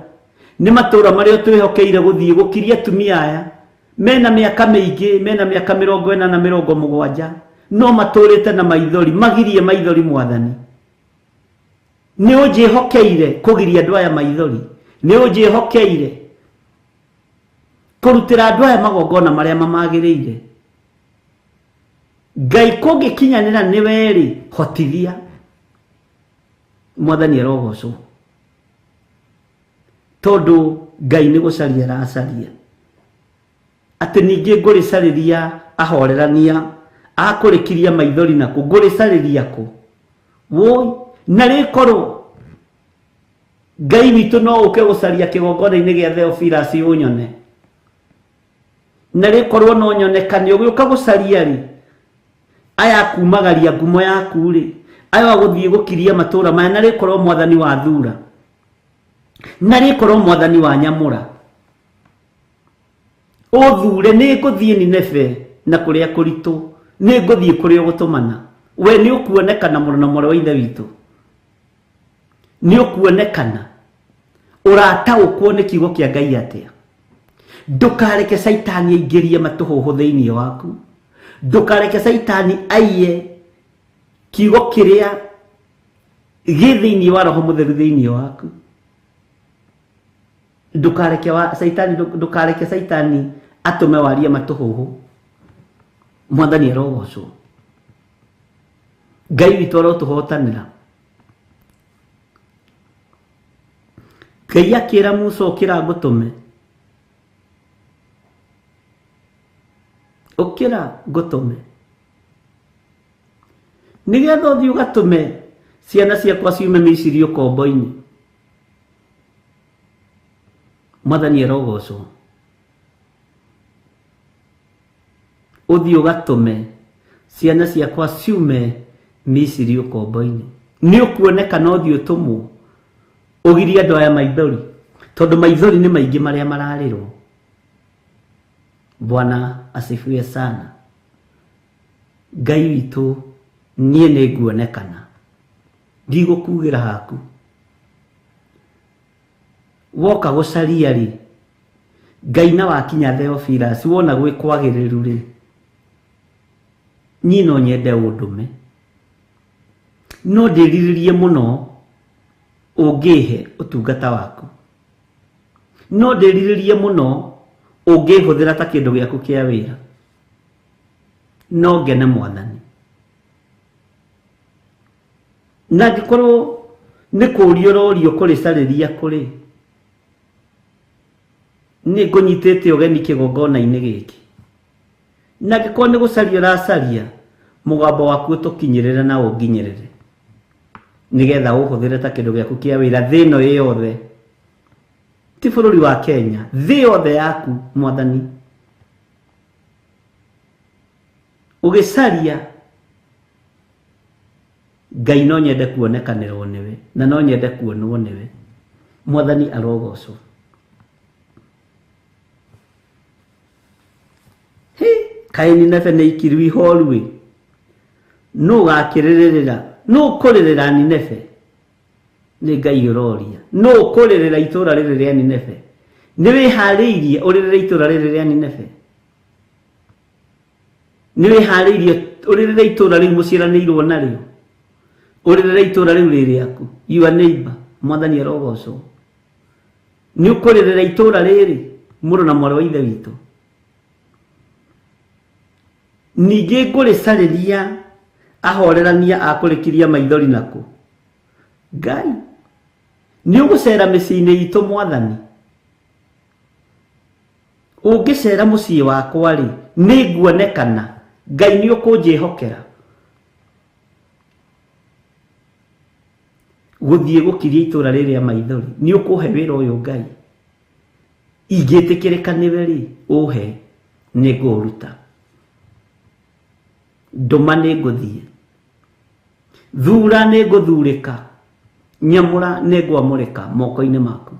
nĩ matũũra marĩa twĩhokeire gũthiĩ gũkiria atumia aya mena mĩaka mĩingĩ, mena mĩaka 40 na 70, no matũũrĩte na maithori, magirie maithori Mwathani. Nĩ ũnjĩhokeire kũgiria andũ aya maithori, nĩ ũnjĩhokeire kũrutĩra andũ aya magongona marĩa mamagĩrĩire. Ngai kũngĩkinyanĩra nĩ werĩ hotithia. Mwathani arogocwo, tondũ Ngai nĩ gũcaria aracaria. Atĩ ningĩ ngũrĩcarĩria ahorerania akũrĩkiria maithori naku, ngũrĩcarĩria kũ? Woi, na rĩkorwo Ngai witũ no ũke gũcaria kĩgongona-inĩ gĩa Theophilus ũnyone, na rĩkorwo no nyonekane ũgĩũka gũcaria rĩ, aya kumagaria ngumo yaku rĩ, aya gũthiĩ gũkiria matũũra maya, na rĩkorwo Mwathani wa thura, na rĩkorwo Mwathani wa nyamũra, ũthure nĩ ngũthiĩ Nineve na kũrĩa kũritũ, nĩ ngũthiĩ kũrĩa ũgũtũmana. We nĩ ũkuonekana mũrũ na mwarĩ wa ithe witũ, nĩ ũkuonekana, ũrataũkwo nĩ kiugo kĩa Ngai atĩa. Ndũkareke Saitani aingĩrie matũhũhũ thĩinĩ waku, ndũkareke Saitani aiye kiugo kĩrĩa gĩ thĩinĩ wa Roho Mũtheru thĩinĩ waku. Ndũkareke Saitani atũme warie matũhũhũ. Mwathani arogocwo. Ngai witũ arotũhotanĩra. Ngai akĩra Musa ũkĩra ngũtũme, ũkĩra ngũtũme, nĩgetha ũthiĩ ũgatũme ciana ciakwa ciume Misiri ũkombo-inĩ. Mwathani arogocwo. Ũthiĩ ũgatũme ciana ciakwa ciume Misiri ũkombo-inĩ. Nĩ ũkuonekana ũthiĩ ũtũmwo ũgirie andũ aya maithori, tondũ maithori nĩ maingĩ marĩa mararĩrwo. Bwana asifiwe sana. Ngai witũ niĩ nĩ nguonekana, ndigũkugĩra haku. Woka gũcaria rĩ, Ngai na wakinya Theophilus, wona gwĩ kwagĩrĩru rĩ, niĩ no nyende ũndũme, no ndĩrirĩrie mũno ũngĩhe ũtungata waku, no ndĩrirĩrie mũno ũngĩhũthĩra ta kĩndũ gĩaku kĩa wĩra, no ngene Mwathani. Na angĩkorwo nĩ kũũrio ũrorio kũrĩcarĩria kũrĩ, nĩ ngũnyitĩte ũgeni kĩgongona-inĩ gĩkĩ, na angĩkorwo nĩ gũcaria ũracaria, mũgambo waku ũtũkinyĩrĩre na ũnginyĩrĩre, nĩgetha ũhũthĩre ta kĩndũ gĩaku kĩa wĩra thĩ ĩno yothe, ti bũrũri wa Kenya, thĩ yothe yaku Mwathani. Ũgĩcaria Ngai no nyende kuonekanĩrwo nĩwe, na no nyende kuonwo nĩwe. Mwathani arogocwo. Kaĩ Nineve nĩ ikiru ihoru, nũ gakĩrĩrĩra, nũ kũrĩrĩra Nineve? Nĩ Ngai ũroria, nũ kũrĩrĩra itũũra rĩrĩ rĩa Nineve? Nĩ wĩharĩirie ũrĩrĩre itũũra rĩrĩ rĩa Nineve? Nĩ wĩharĩirie ũrĩrĩre itũũra rĩu mũciaranĩirwo narĩo? Ũrĩrĩre itũũra rĩu rĩ rĩaku, your neighbor. Mwathani arogocwo. Nĩ ũkũrĩrĩra itũũra rĩrĩ, mũrũ na mwarĩ wa ithe witũ? Ningĩ ngũrĩcarĩria ahorerania akũrĩkiria maithori naku. Ngai, nĩ ũgũcera mĩciĩ-inĩ itũ Mwathani? Ũngĩcera mũciĩ wakwa rĩ, nĩ nguonekana. Ngai nĩ ũkũnjĩhokera gũthiĩ gũkiria itũũra rĩrĩa maithori? Nĩ ũkũhe wĩra ũyũ Ngai? ingĩtĩkĩrĩka nĩwe rĩ ũhe nĩngũruta, ndũma nĩngũthiĩ, thura nĩngũthurĩka, nyamũra nĩngwamũrĩka moko-inĩ maku,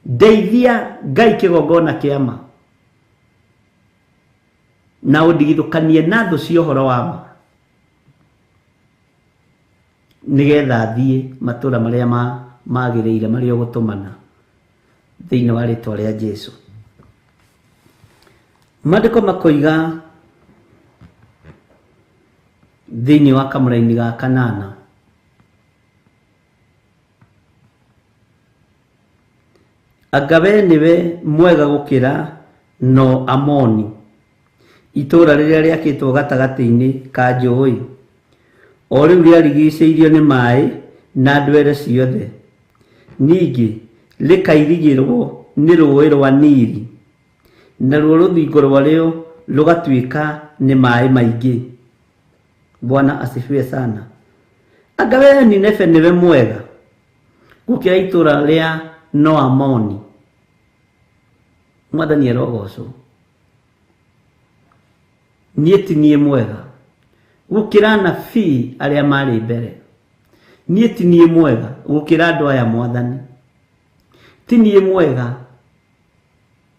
ndeithia Ngai kĩgongona kĩa ma, na ũndigithũkanie na thũ cia ũhoro wa ma, nĩgetha thiĩ matũra marĩa magĩrĩire marĩa ũgũtũmana thĩinĩ wa rĩtwa rĩa Jesũ. Maandĩko makoiga thĩinĩ wa kamũra-inĩ ga 8, anga we nĩwe mwega gũkĩra no Amoni, itũũra rĩrĩa rĩakĩtwo gatagatĩ-inĩ ka njũĩ, o rĩu rĩarigicĩirio nĩ maĩ na ndwere ciothe, ningĩ rĩkairigĩrwo nĩ rũũĩ rwa Nili, naruo rũthingo rwarĩo rũgatuĩka nĩ maĩ maingĩ. Bwana asifiwe sana. Anga we Nineve nĩwe mwega gũkĩra itũũra rĩa no Amoni. Mwathani arogocwo. Niĩ ti niĩ mwega gũkĩra anabii arĩa marĩ mbere, niĩ ti niĩ mwega gũkĩra andũ aya Mwathani, ti niĩ mwega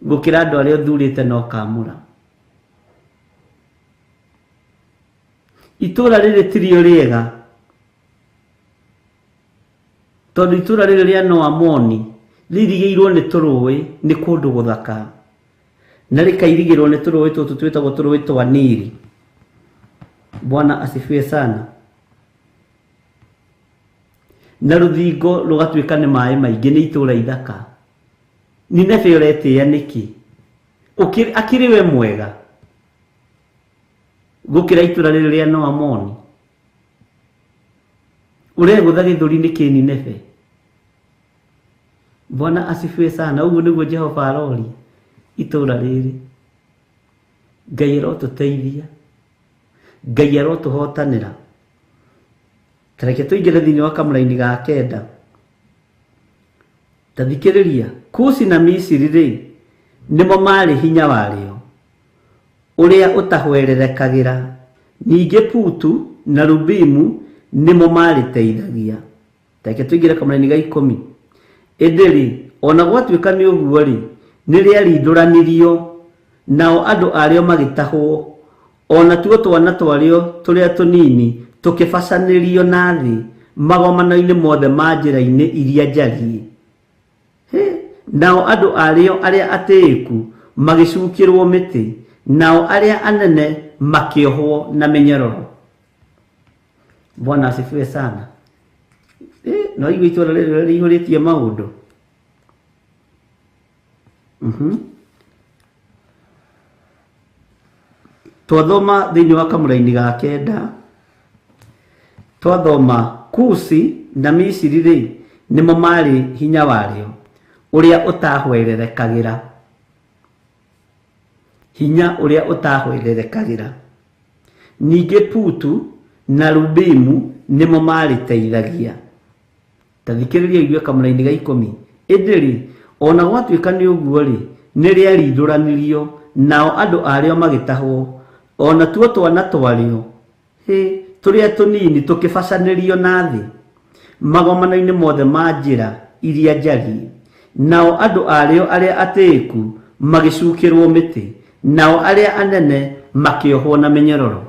gũkĩra andũ arĩa ũthurĩte na ũkamũra. Itũũra rĩrĩ tirĩo rĩega, tondũ itũũra rĩrĩ rĩa no Amoni rĩirigĩirwo nĩ tũrũĩ, nĩ kũndũ gũthaka, na rĩkairigĩrwo nĩ tũrũĩ tũtũ twĩtagwo tũrũĩ twa Nili. Bwana asifiwe sana. Na rũthingo rũgatuĩka nĩ maĩ maingĩ, nĩ itũũra ithaka. Nineve ũretĩĩa nĩkĩ? Akĩrĩ we mwega gũkĩra itũũra rĩrĩ rĩa no Amoni? Ũregũtha gĩthũri nĩkĩ Nineve? Bwana asifiwe sana. Ũguo nĩguo Jehova aroria itũũra rĩrĩ. Ngai arotũteithia, Ngai arotũhotanĩra. Tareke tũingĩre thĩinĩ wa kamũra-inĩ ga 9. Tathikĩrĩria, Kushi na Misiri rĩ nĩmo marĩ hinya warĩo ũrĩa ũtahwererekagĩra, ningĩ Putu na Lubimu nĩmo marĩteithagia. Tareke tũingĩre kamũra-inĩ ga 10. Ĩndĩ rĩ, ona gwatuĩka nĩ ũguo rĩ, nĩ rĩarindũranirio, nao andũ arĩo magĩtahwo, ona tuo twana twarĩo tũrĩa tũnini tũkĩbacanĩrio na thĩ magomano-inĩ mothe ma njĩra-inĩ iria njariĩ. Nao andũ arĩo arĩa atĩĩku magĩcukĩrwo mĩtĩ, nao arĩa anene makĩohwo na mĩnyororo. Bwana asifiwe sana. No igua itũũra rĩrĩ rĩihũrĩtie maũndũ. Twathoma thĩinĩ wa kamũra-inĩ ga 9, twathoma Kushi na Misiri rĩ nĩmo marĩ hinya warĩo ũrĩa ũtahwererekagĩra, hinya ũrĩa ũtahwererekagĩra, ningĩ Putu na Lubimu nĩmo marĩteithagia. Tathikĩrĩria igue kamũra-inĩ ga 10. Ĩndĩ rĩ, ona gwatuĩka nĩ ũguo rĩ, nĩ rĩarindũranirio, nao andũ arĩo magĩtahwo, ona tuo twana twarĩo tũrĩa tũnini tũkĩbacanĩrio na thĩ magomano-inĩ mothe ma njĩra iria njariĩ, nao andũ arĩo arĩa atĩĩku magĩcukĩrwo mĩtĩ, nao arĩa anene makĩohwo na mĩnyororo.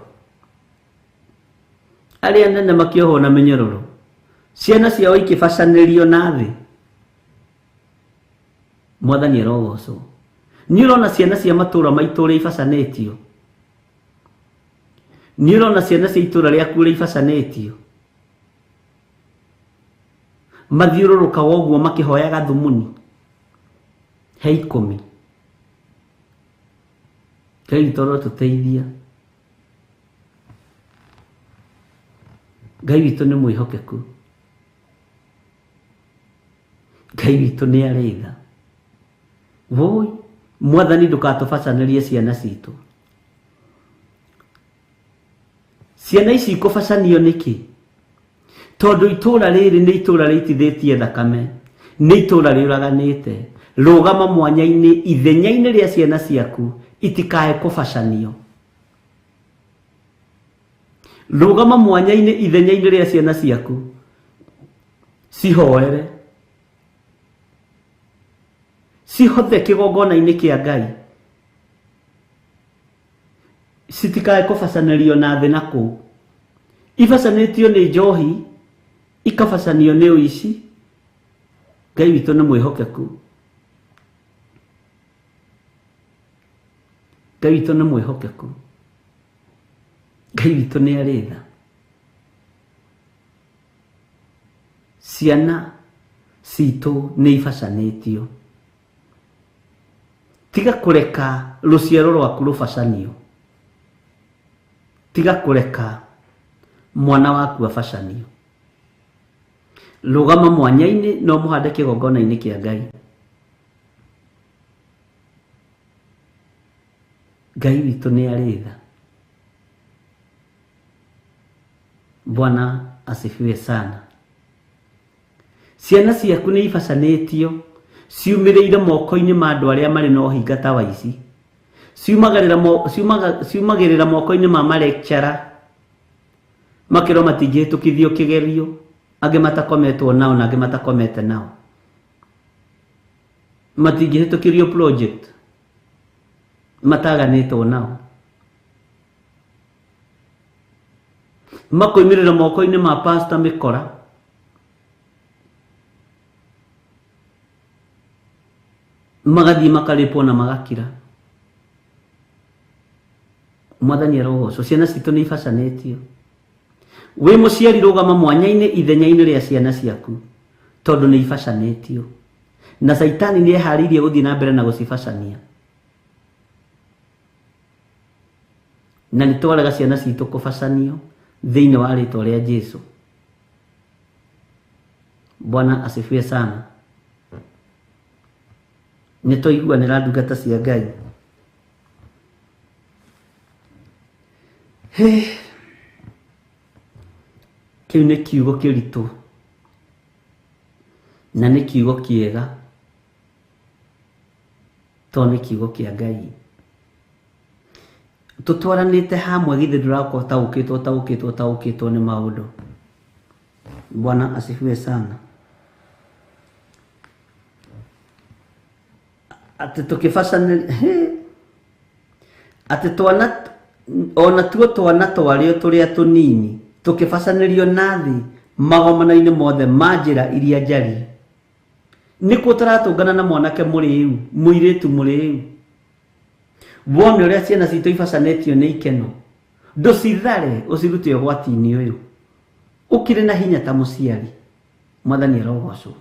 Arĩa anene makĩohwo na mĩnyororo, ciana ciao ikĩbacanĩrio na thĩ. Mwathani arogocwo. Nĩ ũrona ciana cia matũũra maitũ ũrĩa ibacanĩtio? Nĩ ũrona ciana cia itũũra rĩaku ũrĩa ibacanĩtio? Mathiũrũrũkaga ũguo makĩhoyaga thumuni he 10. Ngai witũ arotũteithia. Ngai witũ nĩ mwĩhokeku. Ngai witũ nĩ arĩ tha. Voi, Mwathani ndũgatũbacanĩrie ciana citũ. Ciana ici ikũbacanio nĩkĩ? Tondũ itũũra rĩrĩ nĩ itũũra rĩitithĩtie thakame, nĩ itũũra rĩũraganĩte, rũgama mwanya-inĩ ithenya-inĩ rĩa ciana ciaku itikae kũbacanio. Rũgama mwanya-inĩ ithenya-inĩ rĩa ciana ciaku cihoere, cihothe kĩgongona-inĩ kĩa Ngai, citikae kũbacanĩrio na thĩ na kũu. Ibacanĩtio nĩ njohi, ikabacanio nĩ ũici. Ngai witũ nĩ mwĩhokeku. Ngai witũ nĩ mwĩhokeku. Ngai witũ nĩ arĩ tha. Ciana citũ nĩ ibacanĩtio. Tiga kũreka rũciaro rwaku rũbacanio. Tiga kũreka mwana waku abacanio. Rũgama mwanya-inĩ no mũhande kĩgongona-inĩ kĩa Ngai. Ngai witũ nĩ arĩ tha. Bwana asifiwe sana. Ciana ciaku nĩ ibacanĩtio, ciumĩrĩire moko-inĩ ma andũ arĩa marĩ na ũhinga ta wa ici. Ciumagĩrĩra moko-inĩ ma malecturer, makĩro matingĩhĩtũkithio kĩgerio, angĩ matakometwo nao na angĩ matakomete nao. Matingĩhĩtũkĩrio project, mataganĩtwo nao. Makoimĩrĩra moko-inĩ ma pastor mĩkora, magathiĩ makarĩpwo na magakira. Mwathani arogocwo. Ciana citũ nĩ ibacanĩtio. Wĩ mũciari rũgama mwanya-inĩ ithenya-inĩ rĩa ciana ciaku, tondũ nĩ ibacanĩtio. Na Saitani nĩ eharĩirie gũthiĩ na mbere na gũcibacania. Na nĩ twarega ciana citũ kũbacanio thĩinĩ wa rĩĩtwa rĩa Jesũ. Bwana asifiwe sana. Nĩ twaiguanĩra ndungata cia Ngai. Kĩu nĩ kiugo kĩritũ na nĩ kiugo kĩega, tondũ nĩ kiugo kĩa Ngai. Tũtwaranĩte hamwe, githĩ ndũrakorwo taũkĩtwo nĩ maũndũ. Bwana asifiwe sana. Atĩ tũkĩbacanĩria atĩ twana, ona tuo twana twarĩo tũrĩa tũnini, tũkĩbacanĩrio na thĩ magomana-inĩ mothe ma njĩra iria njariĩ. Nĩkuo tũratũngana na mwanake mũrĩu, mũirĩtu mũrĩu. Wone ũrĩa ciana citũ ibacanĩtio nĩ ikeno, ndũcithare ũcirute ũgwati-inĩ ũyũ. Ũkĩrĩ na hinya ta mũciari. Mwathani arogocwo.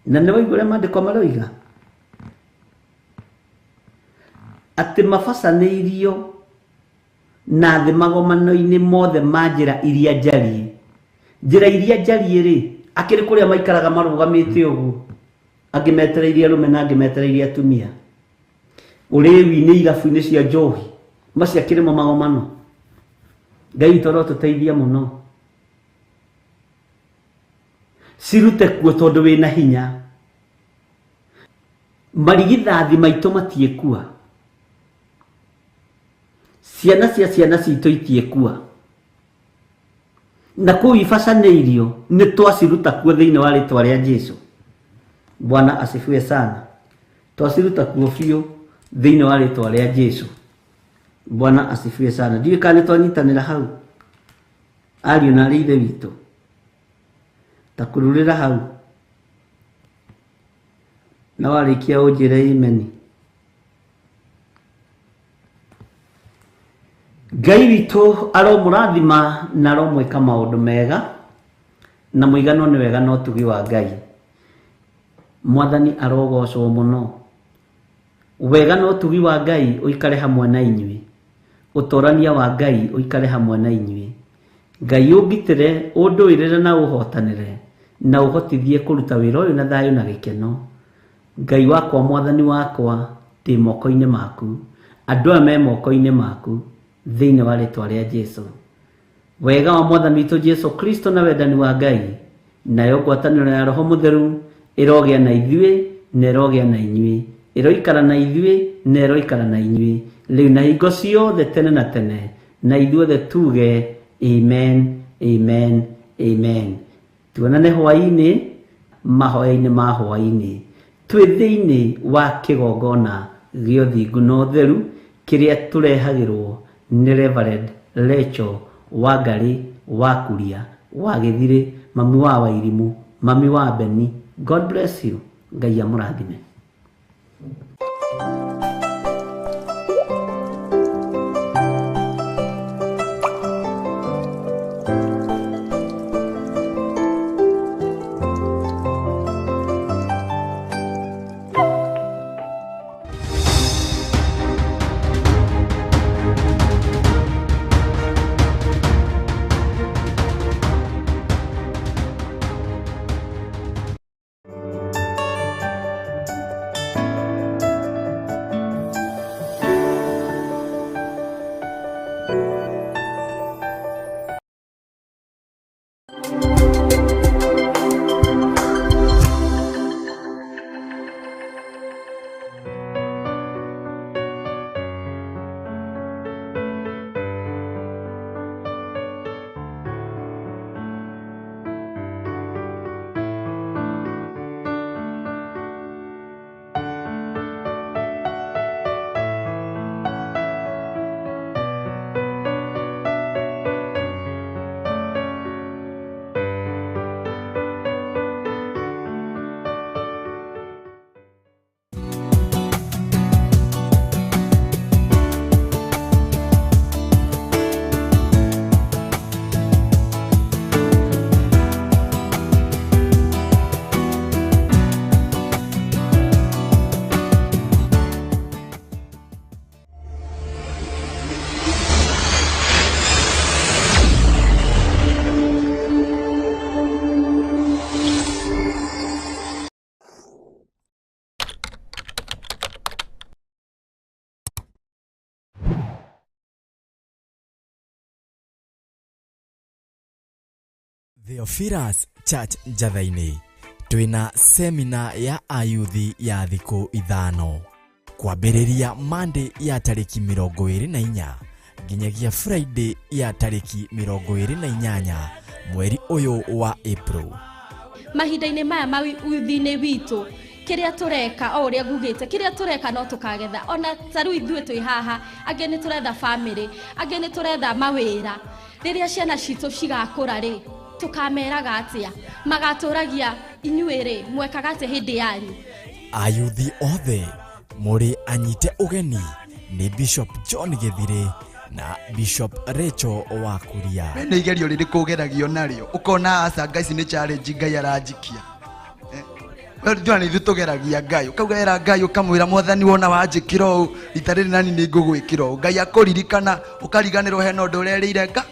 Na nĩ waigua ũrĩa maandĩko maroiga atĩ mabacanĩirio na thĩ magomano-inĩ mothe ma njĩra iria njariĩ. Njĩra iria njariĩ rĩ, akĩrĩ kũrĩa maikaraga marũgamĩte ũguo, angĩ metereirie arũme na angĩ metereirie atumia. Ũrĩwi-inĩ, irabu-inĩ cia njohi, macio akĩrĩ mo magomano. Ngai witũ arotũteithia mũno. Cirute kuo tondũ wĩna hinya. Marigithathi maitũ matiĩkua. Ciana cia ciana citũ itiĩkua. Na kũu ibacanĩirio nĩ twaciruta kuo thĩinĩ wa rĩĩtwa rĩa Jesũ. Bwana asifiwe sana. Twaciruta kuo biũ thĩinĩ wa rĩĩtwa rĩa Jesũ. Bwana asifiwe sana. Ndiũĩ kana nĩ twanyitanĩra hau, ariũ na arĩ ithe witũ. Ta kũrũrĩra hau. Na warĩkia ũnjĩre amen. Ngai witũ aromũrathima na aromwĩka maũndũ mega, na mũigano nĩ wega na ũtugi wa Ngai. Mwathani arogocwo mũno. Wega na ũtugi wa Ngai ũikare hamwe na inyuĩ. Ũtorania wa Ngai ũikare hamwe na inyuĩ. Ngai ũngitĩre, ũndũĩrĩre na ũhotanĩre, na ũhotithie kũruta wĩra ũyũ na thayũ na gĩkeno. Ngai wakwa, Mwathani wakwa, ndĩ moko-inĩ maku. Andũ aya me moko-inĩ maku, thĩinĩ wa rĩĩtwa rĩa Jesũ. wega wa mwathani witũ Jesu Kristo na wendani wa Ngai nayo ngwatanĩro ya Roho Mũtheru ĩrogĩa na ithuĩ na ĩrogĩa na inyuĩ, ĩroikara na ithuĩ na ĩroikara na inyuĩ rĩu na hingo ciothe tene na tene, na ithuothe tuge amen, amen, amen. Tuonane hwaĩ-inĩ mahoya-inĩ ma hwaĩ-inĩ twĩ thĩinĩ wa kĩgongona gĩa ũthingu na ũtheru kĩrĩa tũrehagĩrwo nĩ Reverend Rachel Wangari wa Kuria wa Gĩthirĩ, mami wa Wairimu, mami wa Beni. God bless you. Ngai amũrathime. Theophilus Church Njathainĩ twĩna semina ya ayuthi ya thikũ 5 kwambĩrĩria Monday ya tarĩki 24 nginyagia Friday ya tarĩki 28 mweri ũyũ wa April. Mahinda-inĩ maya mawithinĩ witũ kiria tureka o uria ngugite kiria tureka no tukagetha ona taru ithuĩ twĩ haha angĩ nĩ turetha family angĩ nĩ turetha mawĩra rĩrĩa ciana citũ cigakũra rĩ tukameraga atĩa magatũragia inyuĩ rĩ mwekaga atĩa hĩndĩ yanyu. Ayuthi othe mũrĩ anyite ũgeni nĩ Bishop John Gĩthirĩ na Bishop Rachel wa Kuria. Nĩ igerio rĩrĩkũ ũgeragio narĩo ũkona aca Ngai nĩ challenge Ngai aranjikia. Wewe nĩ thutogeragia Ngai ukaugera Ngai ukamwira mwathani wona wanjikira ũũ itarĩ nani nĩ ngũgwĩkira ũũ Ngai akũririkana ukariganĩrwo hena ũndũ ũrerĩire Nga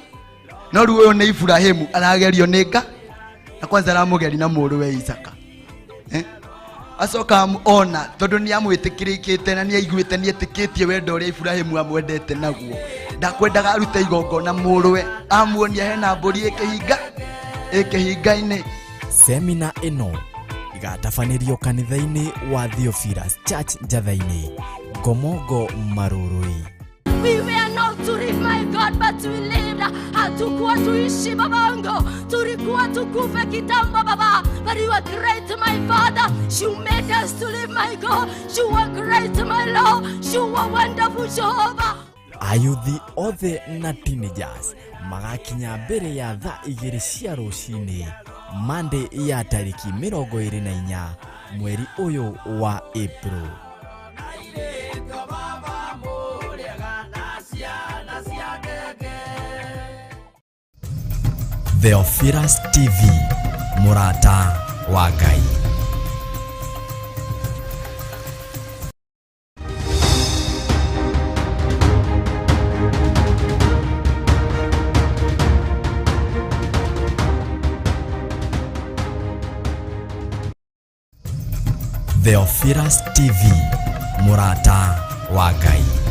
no rĩu ũyũ nĩ Ibrahimu aragerio nĩ Nga na kwanza aramũgeri na mũrũwe Isaka acoka ona tondũ nĩ amwĩtĩkĩrĩkĩte na nĩ aiguĩte nĩ etĩkĩtie wendo ũrĩa Ibrahimu amwendete naguo ndakwendaga arute igongona mũrũwe amuonia hena mbũri ĩkĩhinga-inĩ. Semina ĩno igatabanĩrio kanitha-inĩ wa Theophilus Church Njathainĩ Ngomongo Marũrũi. We were not to live, my God, but we lived. Hatukuwa tuishi babango, tulikuwa tukufe kitambo baba. But you are great, my Father. You made us to live, my God. You are great, my Lord. You are wonderful, Jehovah. Ayuthi othe na teenagers magakinya mbere ya thaa 2 cia rũcinĩ Monday ya tarĩki 24 mweri ũyũ wa April. Theophilus TV Mũrata wa Ngai. Theophilus TV Mũrata wa Ngai.